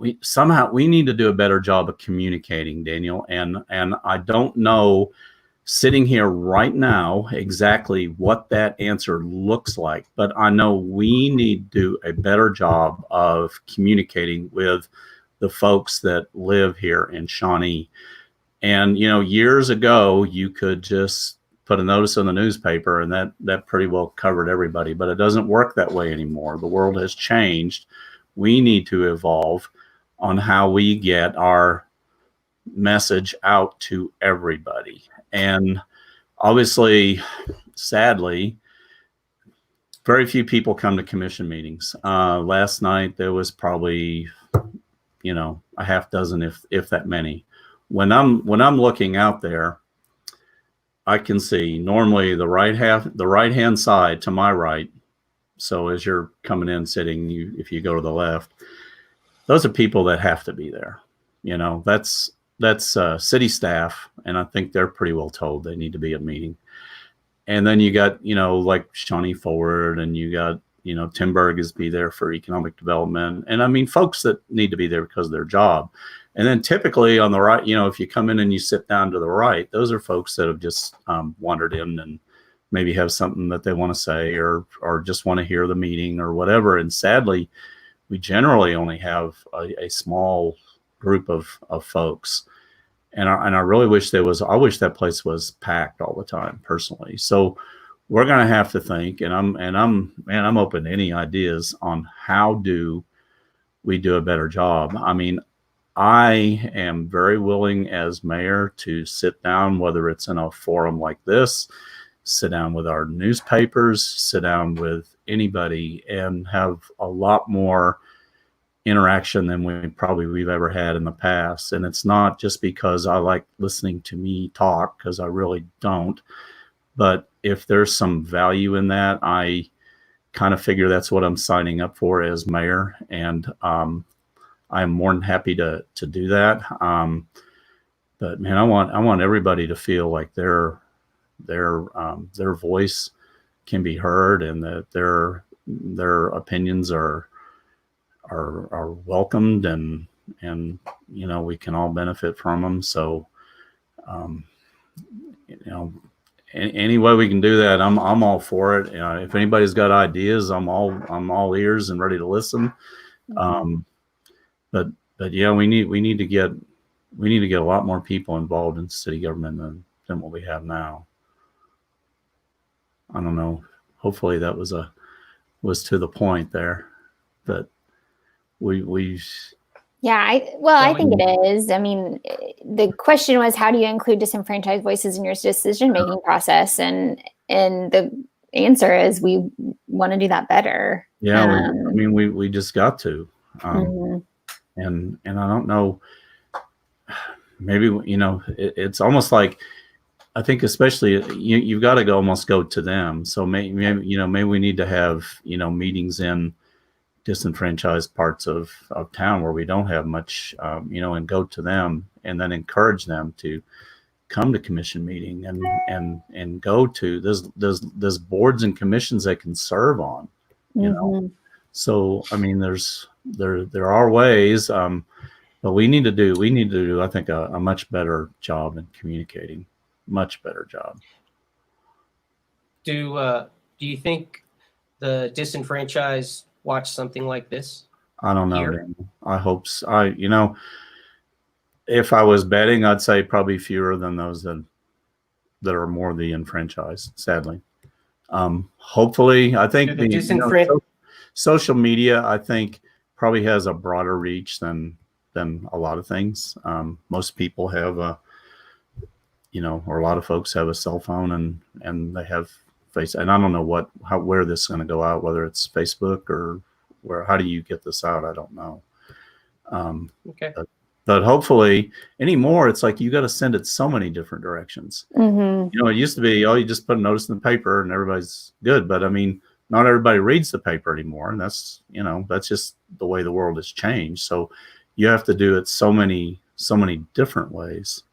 a better job of communicating, Daniel. And I don't know sitting here right now exactly what that answer looks like, but I know we need to do a better job of communicating with the folks that live here in Shawnee. And, years ago, you could just put a notice in the newspaper and that pretty well covered everybody, but it doesn't work that way anymore. The world has changed. We need to evolve on how we get our message out to everybody. And obviously, sadly, very few people come to commission meetings. Last night, there was probably, a half dozen, if that many. When I'm looking out there, I can see normally the right hand side to my right. So as you're coming in, sitting, if you go to the left, those are people that have to be there. That's city staff, and I think they're pretty well told they need to be at a meeting. And then you got like Shawnee Forward, and you got Tim Burgess be there for economic development, and I mean folks that need to be there because of their job. And then typically on the right, if you come in and you sit down to the right, those are folks that have just wandered in and maybe have something that they want to say or just want to hear the meeting or whatever. And sadly, we generally only have a small group of folks. And I really wish I wish that place was packed all the time personally. So we're going to have to think, and I'm open to any ideas on how do we do a better job. I mean, I am very willing as mayor to sit down, whether it's in a forum like this, sit down with our newspapers, sit down with anybody, and have a lot more interaction than we've ever had in the past. And it's not just because I like listening to me talk, because I really don't. But if there's some value in that, I kind of figure that's what I'm signing up for as mayor. And I'm more than happy to do that. But man, I want everybody to feel like their voice can be heard, and that their opinions are welcomed, and we can all benefit from them. So you know, any way we can do that, I'm all for it. If anybody's got ideas, I'm all ears and ready to listen. But yeah, we need to get a lot more people involved in city government than what we have now. I don't know. Hopefully that was to the point there, that we Yeah, I think it is. I mean, the question was, how do you include disenfranchised voices in your decision-making process? And the answer is, we want to do that better. Yeah, I mean, we just got to. And I don't know, maybe, it's almost like, I think especially you've got to almost go to them. So maybe we need to have, meetings in disenfranchised parts of town where we don't have much, and go to them and then encourage them to come to commission meeting and go to there's boards and commissions they can serve on, So, I mean, there are ways, but we need to do, I think, a much better job in communicating, much better job. Do you think the disenfranchised watch something like this? I don't know. Daniel. I hope so. If I was betting, I'd say probably fewer than those that are more the enfranchised, sadly. Hopefully, I think social media, I think, probably has a broader reach than a lot of things. Most people have or a lot of folks have a cell phone and they have and I don't know where this is going to go out, whether it's Facebook or how do you get this out? I don't know. Okay. But hopefully anymore, it's like you got to send it so many different directions. It used to be, you just put a notice in the paper and everybody's good. But I mean, not everybody reads the paper anymore. And that's just the way the world has changed. So you have to do it so many different ways.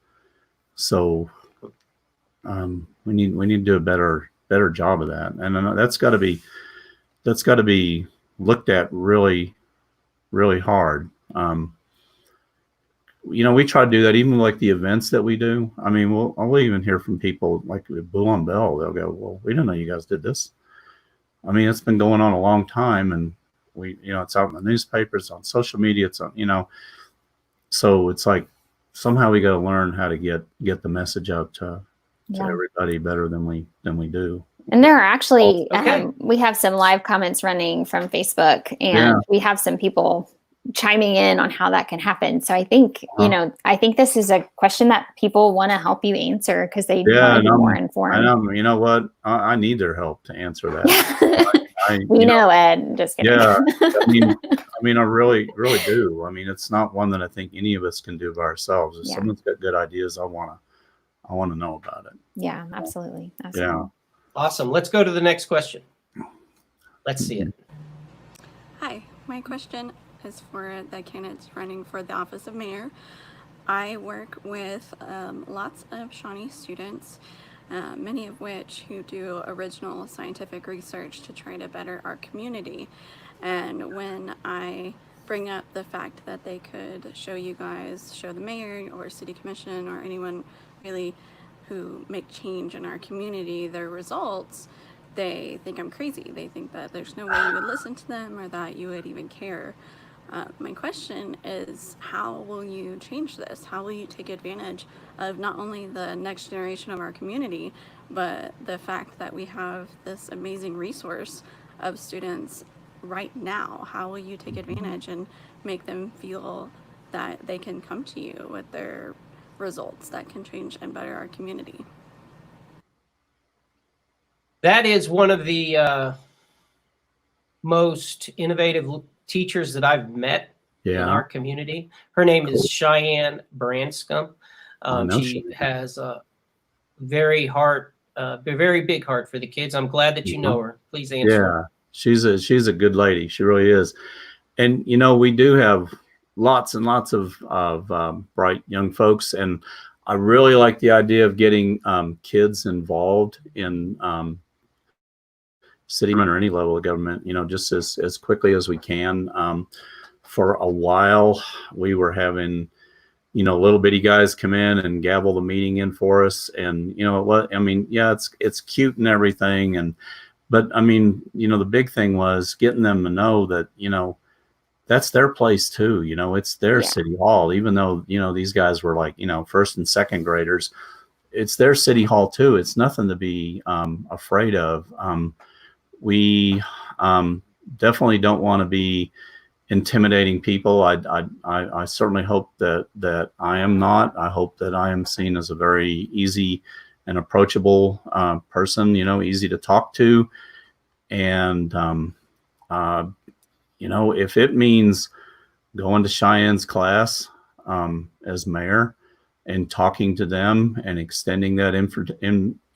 So we need to do a better job of that. And that's got to be looked at really, really hard. We try to do that even like the events that we do. I mean, I'll even hear from people like Bull on Bell. They'll go, well, we didn't know you guys did this. I mean, it's been going on a long time, and it's out in the newspapers, on social media, it's on, so it's like somehow we got to learn how to get the message out to everybody better than we do. And there are actually, we have some live comments running from Facebook, and we have some people chiming in on how that can happen. So I think, I think this is a question that people want to help you answer because they want to be more informed. I know. You know what? I need their help to answer that. We know, Ed. Just kidding. Yeah. I mean, I really, really do. I mean, it's not one that I think any of us can do by ourselves. If someone's got good ideas, I want to know about it. Yeah, absolutely. Yeah. Awesome. Let's go to the next question. Let's see it. Hi, my question is for the candidates running for the office of mayor. I work with lots of Shawnee students, many of which who do original scientific research to try to better our community. And when I bring up the fact that they could show the mayor or city commission or anyone really who make change in our community, their results, they think I'm crazy. They think that there's no way you would listen to them or that you would even care. My question is, how will you change this? How will you take advantage of not only the next generation of our community, but the fact that we have this amazing resource of students right now? How will you take advantage and make them feel that they can come to you with their results that can change and better our community? That is one of the most innovative teachers that I've met in our community. Her name is Cheyenne Branscombe. She has a very big heart for the kids. I'm glad that you know her. Please answer. Yeah, she's a good lady. She really is. And we do have lots and lots of bright young folks, and I really like the idea of getting kids involved in city or any level of government, just as quickly as we can. For a while, we were having little bitty guys come in and gavel the meeting in for us. And, what, I mean, yeah, it's cute and everything. But I mean, the big thing was getting them to know that, that's their place too. It's their city hall, even though, these guys were like, first and second graders. It's their city hall too. It's nothing to be afraid of. We definitely don't want to be intimidating people. I certainly hope that I am not. I hope that I am seen as a very easy and approachable person, easy to talk to. And, if it means going to Cheyenne's class as mayor and talking to them and extending that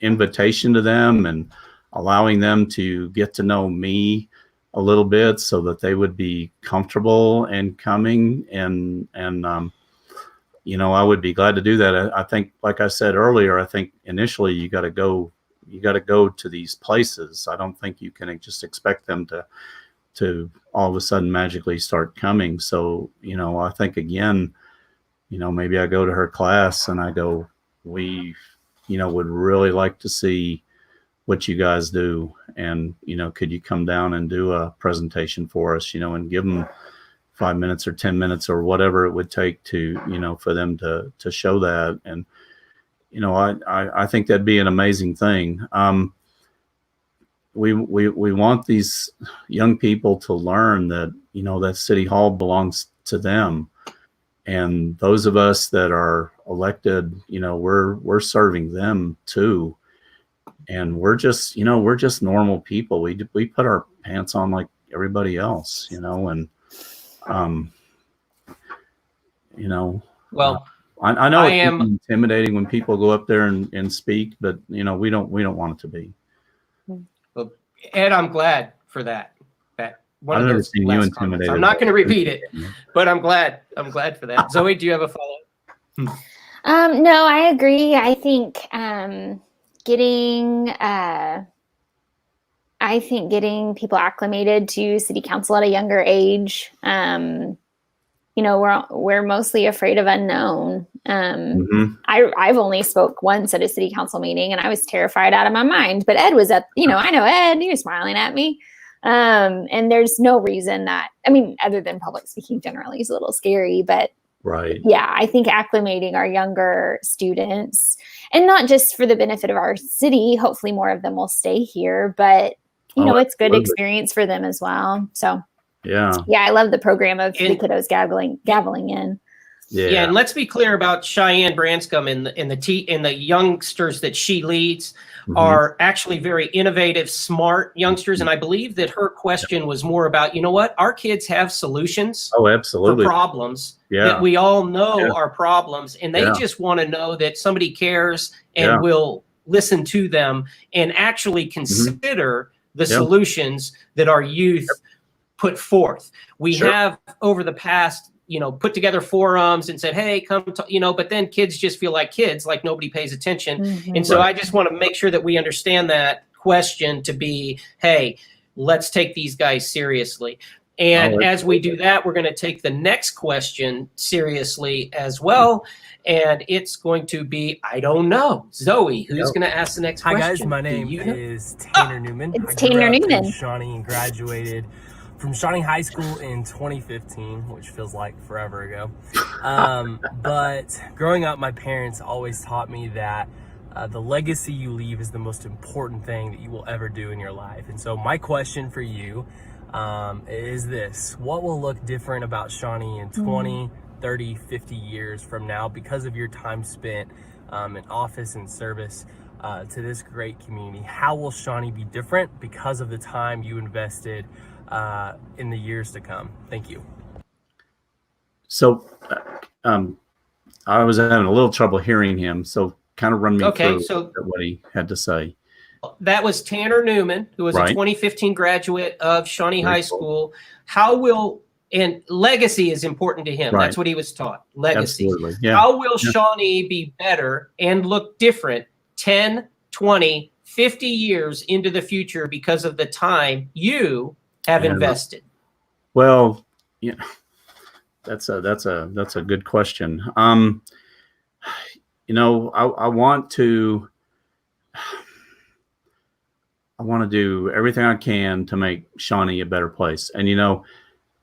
invitation to them and allowing them to get to know me a little bit so that they would be comfortable and coming and I would be glad to do that. I think, like I said earlier, I think initially you got to go to these places. I don't think you can just expect them to all of a sudden magically start coming. So, I think again, maybe I go to her class and I go, we, would really like to see what you guys do. And, could you come down and do a presentation for us, and give them 5 minutes or 10 minutes or whatever it would take to, for them to show that. And, I think that'd be an amazing thing. We want these young people to learn that, that City Hall belongs to them. And those of us that are elected, we're serving them too. And we're just normal people. We put our pants on like everybody else, and, Well, I know I it's am intimidating when people go up there and speak, but we don't want it to be. well, Ed, I'm glad for that. One I've of never those seen you last comments. intimidated. I'm not going to repeat it, but I'm glad for that. Zoe, do you have a follow-up? No, I agree. I think getting people acclimated to city council at a younger age. We're mostly afraid of unknown. I've only spoke once at a city council meeting and I was terrified out of my mind, but Ed was I know Ed, he was smiling at me. And there's no reason that, other than public speaking generally is a little scary, but Right. yeah, I think acclimating our younger students, and not just for the benefit of our city, hopefully more of them will stay here, but it's good absolutely. experience for them as well. So Yeah. I love the program of the And- kiddos gaveling in. Yeah, and let's be clear about Cheyenne Branscombe and the youngsters that she leads are actually very innovative, smart youngsters. And I believe that her question was more about, our kids have solutions Oh, for absolutely. problems Yeah. that we all know Yeah. are problems. And they Yeah. just want to know that somebody cares and Yeah. will listen to them and actually consider the Yeah. solutions that our youth put forth. We Sure. have over the past, put together forums and said, hey, come to, but then kids just feel like kids, like nobody pays attention. And so I just want to make sure that we understand that question to be, hey, let's take these guys seriously. And as we do that, we're going to take the next question seriously as well. And it's going to be, I don't know. Zoe, who's going to ask the next Hi question? guys, my Do name you know? is Tanner Newman. It's I grew Tanner up in Newman. Shawnee and graduated from Shawnee High School in 2015, which feels like forever ago. But growing up, my parents always taught me that the legacy you leave is the most important thing that you will ever do in your life. And so my question for you is this: what will look different about Shawnee in 20, 30, 50 years from now because of your time spent in office and service to this great community? How will Shawnee be different because of the time you invested in the years to come? Thank you. So I was having a little trouble hearing him. So kind of run me through what he had to say. That was Tanner Newman, who was a Right. 2015 graduate of Shawnee Very High cool. School. And legacy is important to him. Right. That's what he was taught. Legacy. Absolutely. Yeah. How will Shawnee be better and look different 10, 20, 50 years into the future because of the time you have Yeah. invested? Well, yeah. That's a good question. You know, I want to do everything I can to make Shawnee a better place. And, you know,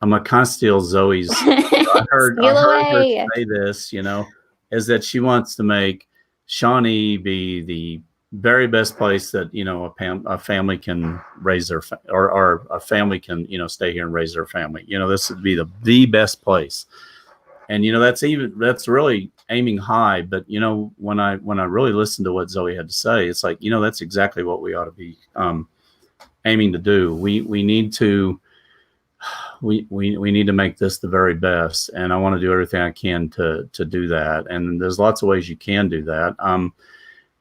I'm going to kind of steal Zoe's. I heard her say this, you know, is that she wants to make Shawnee be the very best place that, you know, a family can raise their, or a family can, you know, stay here and raise their family. You know, this would be the best place. And, you know, that's really aiming high. But, you know, when I really listened to what Zoe had to say, it's like, you know, that's exactly what we ought to be aiming to do. We need to make this the very best. And I want to do everything I can to do that. And there's lots of ways you can do that.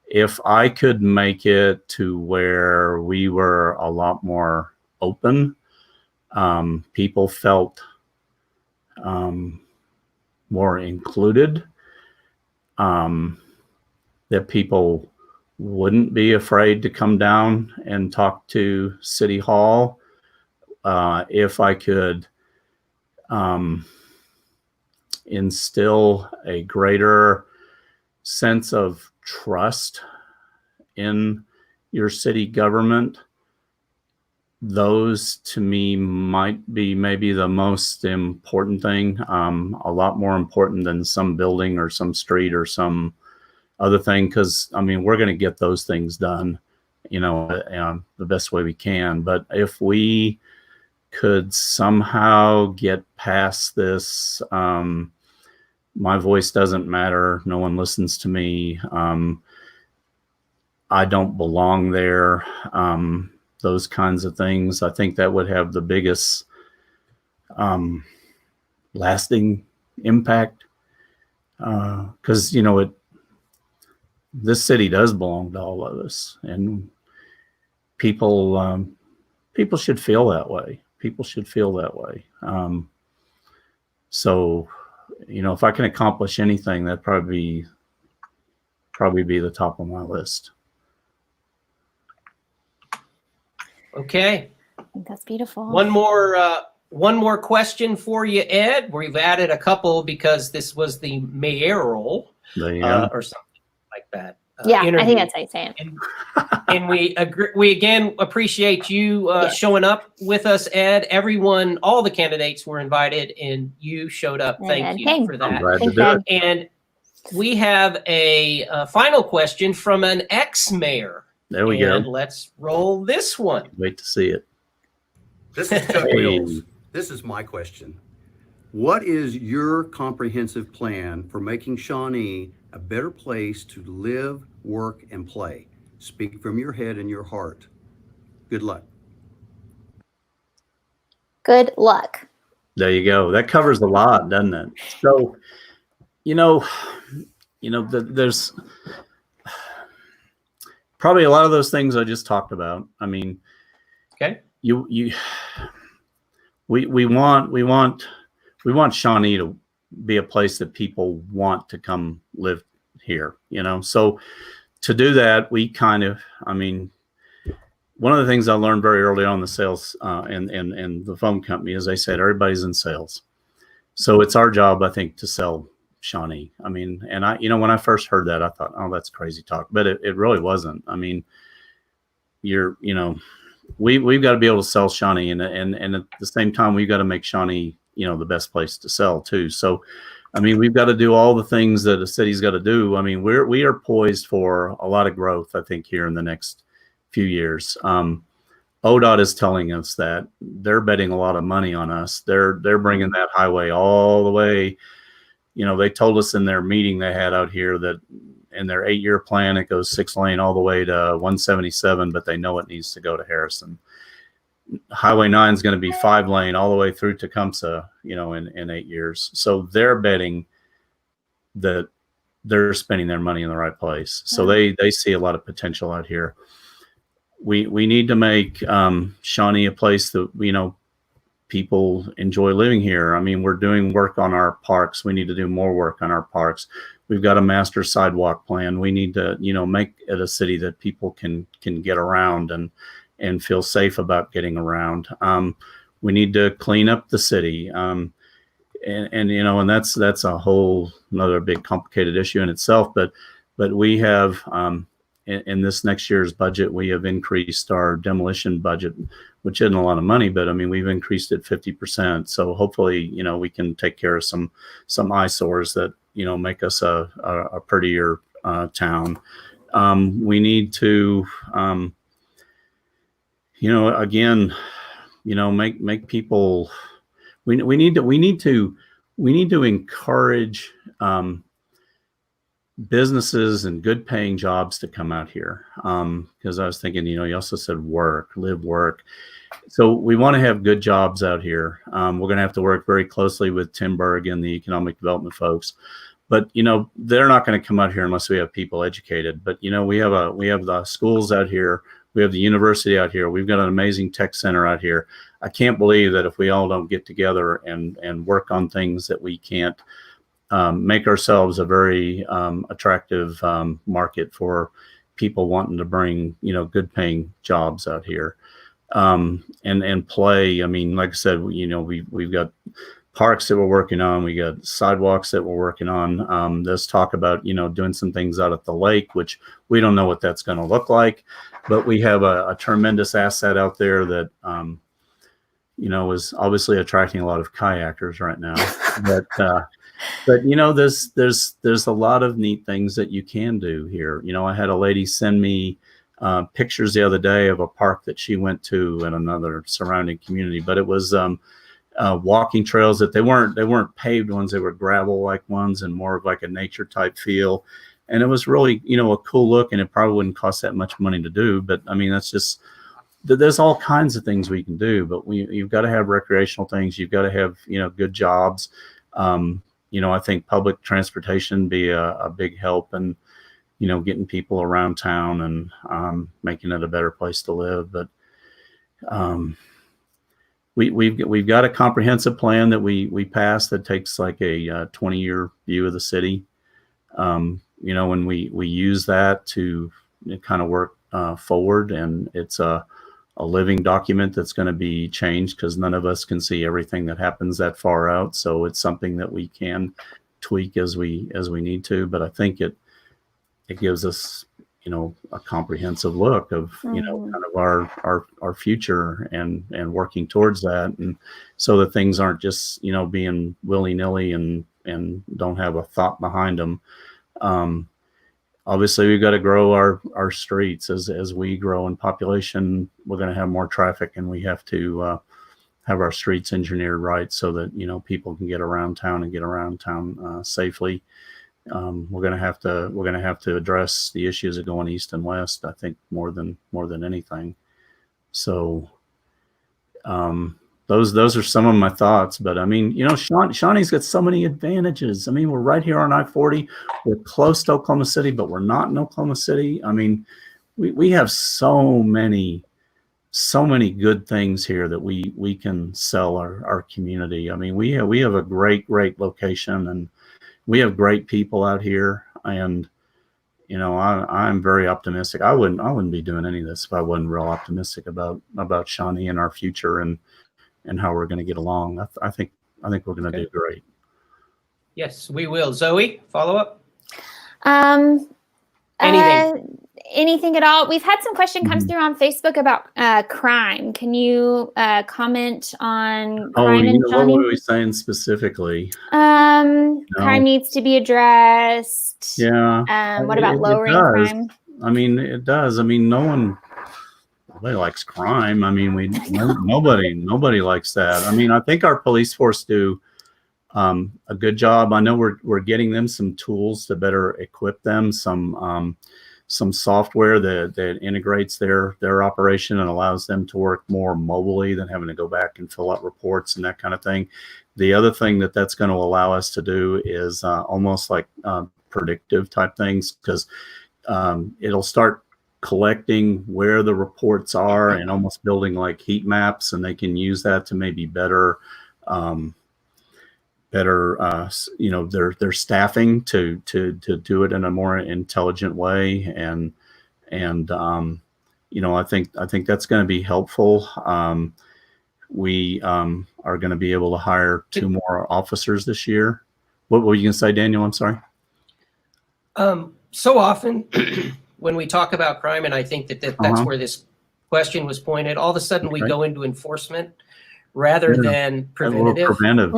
If I could make it to where we were a lot more open, people felt more included, that people wouldn't be afraid to come down and talk to City Hall. If I could instill a greater sense of trust in your city government, those to me might be maybe the most important thing, a lot more important than some building or some street or some other thing. Because I mean, we're going to get those things done, you know, the best way we can. But if we could somehow get past this, my voice doesn't matter, no one listens to me, I don't belong there, those kinds of things, I think that would have the biggest lasting impact. Because, you know, this city does belong to all of us, and people should feel that way. People should feel that way. So, you know, if I can accomplish anything, that'd probably be the top of my list. Okay. That's beautiful. One more question for you, Ed. We've added a couple because this was the mayoral or something like that. Interview. I think that's how you say it. And we agree, we again appreciate you showing up with us, Ed. Everyone, all the candidates were invited, and you showed up. Thank you for that. I'm glad to do it. And we have a final question from an ex-mayor. There we go. Let's roll this one. Wait to see it. This is Chuck Wills. This is my question. What is your comprehensive plan for making Shawnee a better place to live, work, and play? Speak from your head and your heart. Good luck. Good luck. There you go. That covers a lot, doesn't it? So, you know, there's probably a lot of those things I just talked about. I mean, okay, we want Shawnee to be a place that people want to come live here, you know? So to do that, we kind of, I mean, one of the things I learned very early on in the sales and the phone company is they said, everybody's in sales. So it's our job, I think, to sell Shawnee. I mean, and I, you know, when I first heard that, I thought, oh, that's crazy talk, but it really wasn't. I mean, you know, we've got to be able to sell Shawnee, and at the same time, we've got to make Shawnee, you know, the best place to sell too. So, I mean, we've got to do all the things that a city's got to do. I mean, we are poised for a lot of growth, I think, here in the next few years. ODOT is telling us that they're betting a lot of money on us. They're bringing that highway all the way. You know, they told us in their meeting they had out here that in their 8-year plan, it goes 6-lane all the way to 177, but they know it needs to go to Harrison. Highway 9 is going to be 5-lane all the way through Tecumseh, you know, in 8 years. So they're betting that they're spending their money in the right place. So they see a lot of potential out here. We need to make Shawnee a place that, you know, people enjoy living here. I mean, we're doing work on our parks. We need to do more work on our parks. We've got a master sidewalk plan. We need to, you know, make it a city that people can get around and feel safe about getting around. We need to clean up the city. and that's a whole another big complicated issue in itself. But we have in this next year's budget, we have increased our demolition budget, which isn't a lot of money, but I mean, we've increased it 50%. So hopefully, we can take care of some eyesores that, make us a prettier town. We need to, again, make people, we need to encourage businesses and good paying jobs to come out here. Because I was thinking, you also said live work. So we want to have good jobs out here. We're going to have to work very closely with Tim Berg and the economic development folks. But, they're not going to come out here unless we have people educated. But, we have the schools out here. We have the university out here. We've got an amazing tech center out here. I can't believe that if we all don't get together and work on things that we can't make ourselves a very attractive market for people wanting to bring, good paying jobs out here and play. I mean, like I said, we've got parks that we're working on. We got sidewalks that we're working on. There's talk about, doing some things out at the lake, which we don't know what that's going to look like, but we have a tremendous asset out there that, is obviously attracting a lot of kayakers right now. But there's a lot of neat things that you can do here. I had a lady send me pictures the other day of a park that she went to in another surrounding community, but it was walking trails that they weren't paved ones, they were gravel like ones and more of like a nature type feel. And it was really, a cool look, and it probably wouldn't cost that much money to do. But I mean, that's just, there's all kinds of things we can do, but you've got to have recreational things. You've got to have, good jobs. I think public transportation be a big help in, getting people around town and making it a better place to live. But we've got a comprehensive plan that we passed that takes like a 20-year view of the city. When we use that to kind of work forward, and it's a living document that's going to be changed because none of us can see everything that happens that far out. So it's something that we can tweak as we need to. But I think it gives us, a comprehensive look of, kind of our future and working towards that. And so that things aren't just, being willy-nilly and don't have a thought behind them. Obviously, we've got to grow our streets. As we grow in population, we're going to have more traffic, and we have to have our streets engineered right so that people can get around town and get around town safely. We're going to have to address the issues of going east and west, I think, more than anything. So those are some of my thoughts. But I mean, Shawnee's got so many advantages. I mean, we're right here on I-40. We're close to Oklahoma City, but we're not in Oklahoma City. I mean, we have so many good things here that we can sell our community. I mean, we have a great location, and we have great people out here. And I'm very optimistic. I wouldn't be doing any of this if I wasn't real optimistic about Shawnee and our future and how we're going to get along. I think we're going to do great. Yes, we will. Zoe, follow up? Anything at all? We've had some question comes through on Facebook about crime. Can you comment on crime in Shawnee? What were we saying specifically? Crime needs to be addressed. Yeah. What about lowering crime? I mean, it does. I mean, nobody likes crime. I mean, nobody likes that. I mean, I think our police force do a good job. I know we're getting them some tools to better equip them, some software that integrates their operation and allows them to work more mobilely than having to go back and fill out reports and that kind of thing. The other thing that's going to allow us to do is almost like predictive type things, because it'll start collecting where the reports are and almost building like heat maps, and they can use that to maybe better their staffing to do it in a more intelligent way. And I think that's going to be helpful. we are going to be able to hire 2 more officers this year. What were you going to say, Daniel? I'm sorry. So often when we talk about crime, and I think that's where this question was pointed, all of a sudden we go into enforcement rather than preventative. Preventive,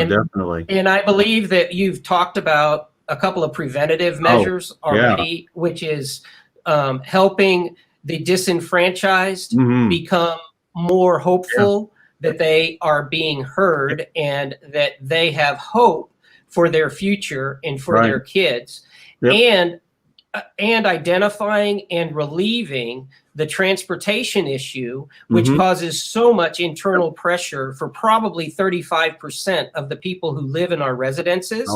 definitely. And I believe that you've talked about a couple of preventative measures already, which is helping the disenfranchised become more hopeful that they are being heard and that they have hope for their future and for their kids. And identifying and relieving the transportation issue, which causes so much internal pressure for probably 35% of the people who live in our residences,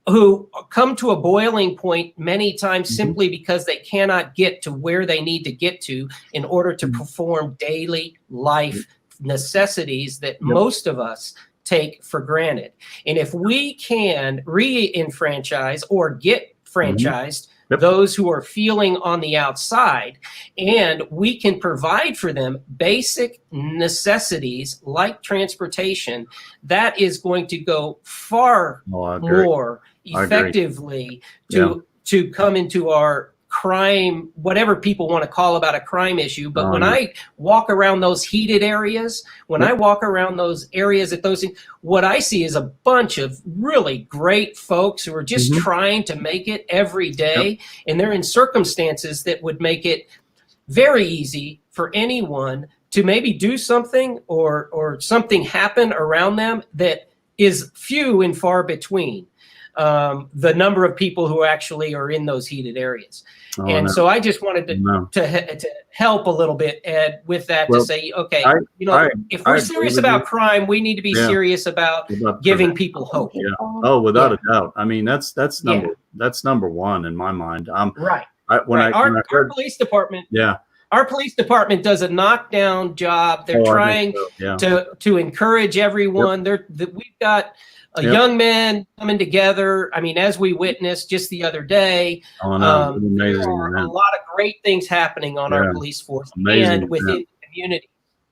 who come to a boiling point many times simply because they cannot get to where they need to get to in order to perform daily life necessities that most of us take for granted. And if we can re-enfranchise or get franchised those who are feeling on the outside, and we can provide for them basic necessities like transportation, that is going to go far more effectively to come into our crime, whatever people want to call about a crime issue. But when I walk around those heated areas, when I walk around those areas what I see is a bunch of really great folks who are just trying to make it every day. And they're in circumstances that would make it very easy for anyone to maybe do something or something happen around them that is few and far between. The number of people who actually are in those heated areas. So I just wanted to help a little bit, Ed, with that, to say, okay, if we're serious about crime, we need to be serious about giving people hope. Oh, without a doubt. I mean, that's number one in my mind. Our police department. Our police department does a knockdown job. They're trying to encourage everyone. We've got young men coming together. I mean, as we witnessed just the other day, there are a lot of great things happening on our police force and within the community.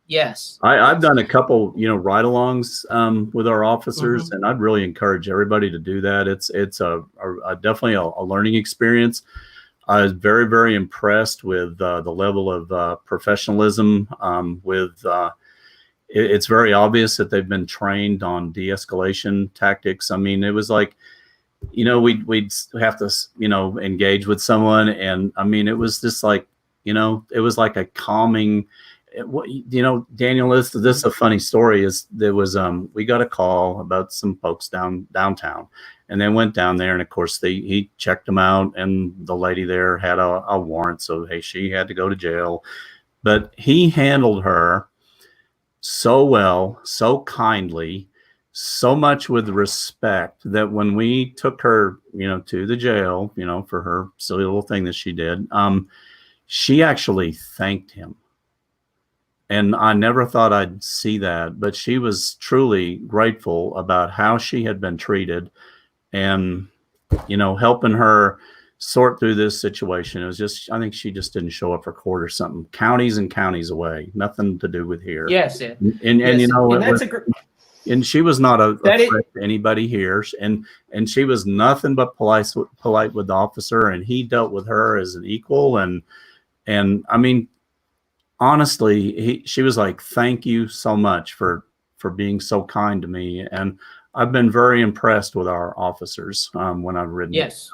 Yes. I've done a couple, ride-alongs with our officers, and I'd really encourage everybody to do that. It's definitely a learning experience. I was very, very impressed with the level of professionalism it's very obvious that they've been trained on de-escalation tactics. I mean, it was like, we'd have to, engage with someone. And I mean, it was just like, it was like a calming, Daniel, this is a funny story. We got a call about some folks downtown, and they went down there, and of course he checked them out, and the lady there had a warrant. So, hey, she had to go to jail, but he handled her so well, so kindly, so much with respect that when we took her, to the jail, for her silly little thing that she did, she actually thanked him. And I never thought I'd see that, but she was truly grateful about how she had been treated and, helping her sort through this situation. It was just, I think she just didn't show up for court or something. Counties and counties away, nothing to do with here. Yes. And that's and she was not a threat to anybody here. And she was nothing but polite with the officer, and he dealt with her as an equal. And I mean, honestly, she was like, thank you so much for being so kind to me. And I've been very impressed with our officers when I've ridden. Yes.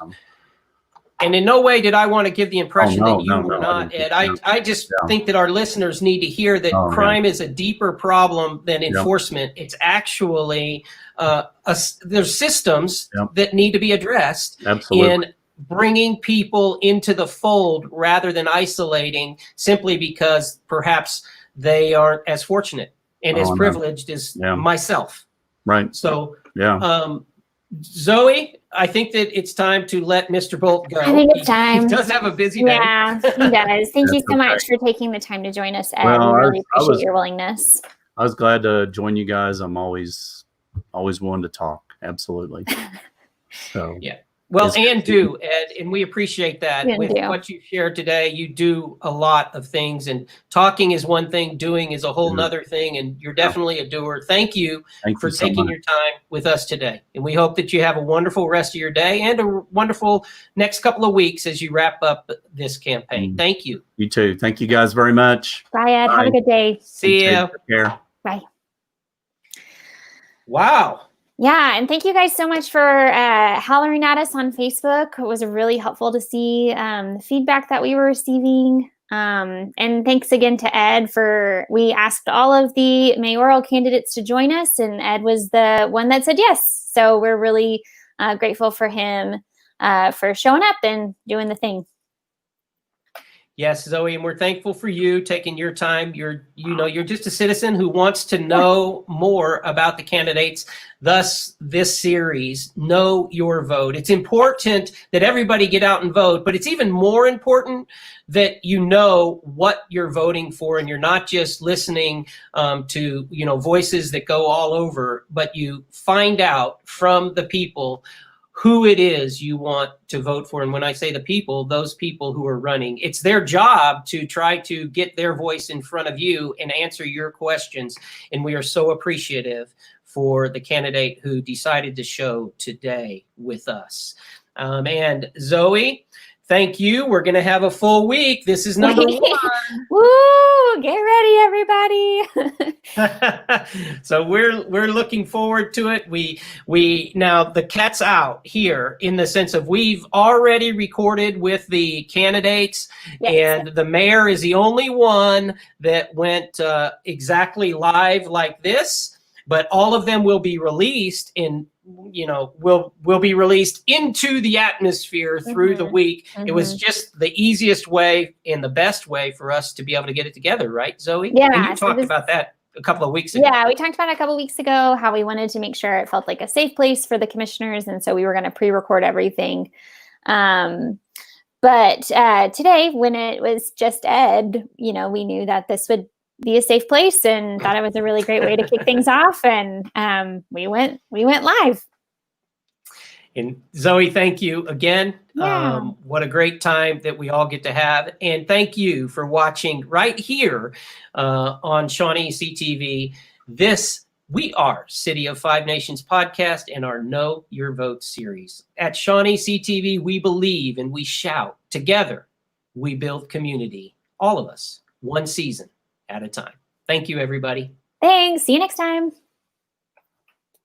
And in no way did I want to give the impression that you were not, Ed. I just think that our listeners need to hear that crime is a deeper problem than enforcement. It's actually, there's systems that need to be addressed in bringing people into the fold rather than isolating simply because perhaps they aren't as fortunate and as privileged as myself. Right. So, Zoe, I think that it's time to let Mr. Bolt go. I think it's time. He does have a busy day. Yeah, he does. Thank you so much for taking the time to join us, Ed. Well, we really appreciate your willingness. I was glad to join you guys. I'm always willing to talk. Absolutely. So yeah. Well, is and do, Ed, and we appreciate that. And With do. what you shared today, you do a lot of things, and talking is one thing, doing is a whole nother thing, and you're definitely a doer. Thank you Thank for you so taking much. your time with us today. And we hope that you have a wonderful rest of your day and a wonderful next couple of weeks as you wrap up this campaign. Thank you. You too. Thank you guys very much. Bye, Ed. Have a good day. See You too. ya. Take care. Bye. Wow. Yeah, and thank you guys so much for hollering at us on Facebook. It was really helpful to see the feedback that we were receiving. And thanks again to Ed we asked all of the mayoral candidates to join us, and Ed was the one that said yes. So we're really grateful for him for showing up and doing the thing. Yes, Zoe, and we're thankful for you taking your time. You're just a citizen who wants to know more about the candidates. Thus, this series, Know Your Vote. It's important that everybody get out and vote, but it's even more important that you know what you're voting for, and you're not just listening to voices that go all over, but you find out from the people who it is you want to vote for. And when I say the people, those people who are running, it's their job to try to get their voice in front of you and answer your questions. And we are so appreciative for the candidate who decided to show today with us. And Zoe, thank you. We're going to have a full week. This is number 1. Woo! Get ready, everybody. So we're looking forward to it. We now the cat's out here in the sense of we've already recorded with the candidates, Yes. and the mayor is the only one that went exactly live like this. But all of them will be released will be released into the atmosphere through the week. It was just the easiest way and the best way for us to be able to get it together, right, Zoe? Yeah, And you so talked this- about that a couple of weeks ago. Yeah, we talked about it a couple weeks ago, how we wanted to make sure it felt like a safe place for the commissioners. And so we were going to pre-record everything. But today, when it was just Ed, we knew that this would be a safe place and thought it was a really great way to kick things off. And we went live. And Zoe, thank you again. Yeah. What a great time that we all get to have. And thank you for watching right here on Shawnee CTV. We are City of Five Nations podcast and our Know Your Vote series. At Shawnee CTV, we believe and we shout. Together, we build community. All of us, one season at a time. Thank you, everybody. Thanks. See you next time.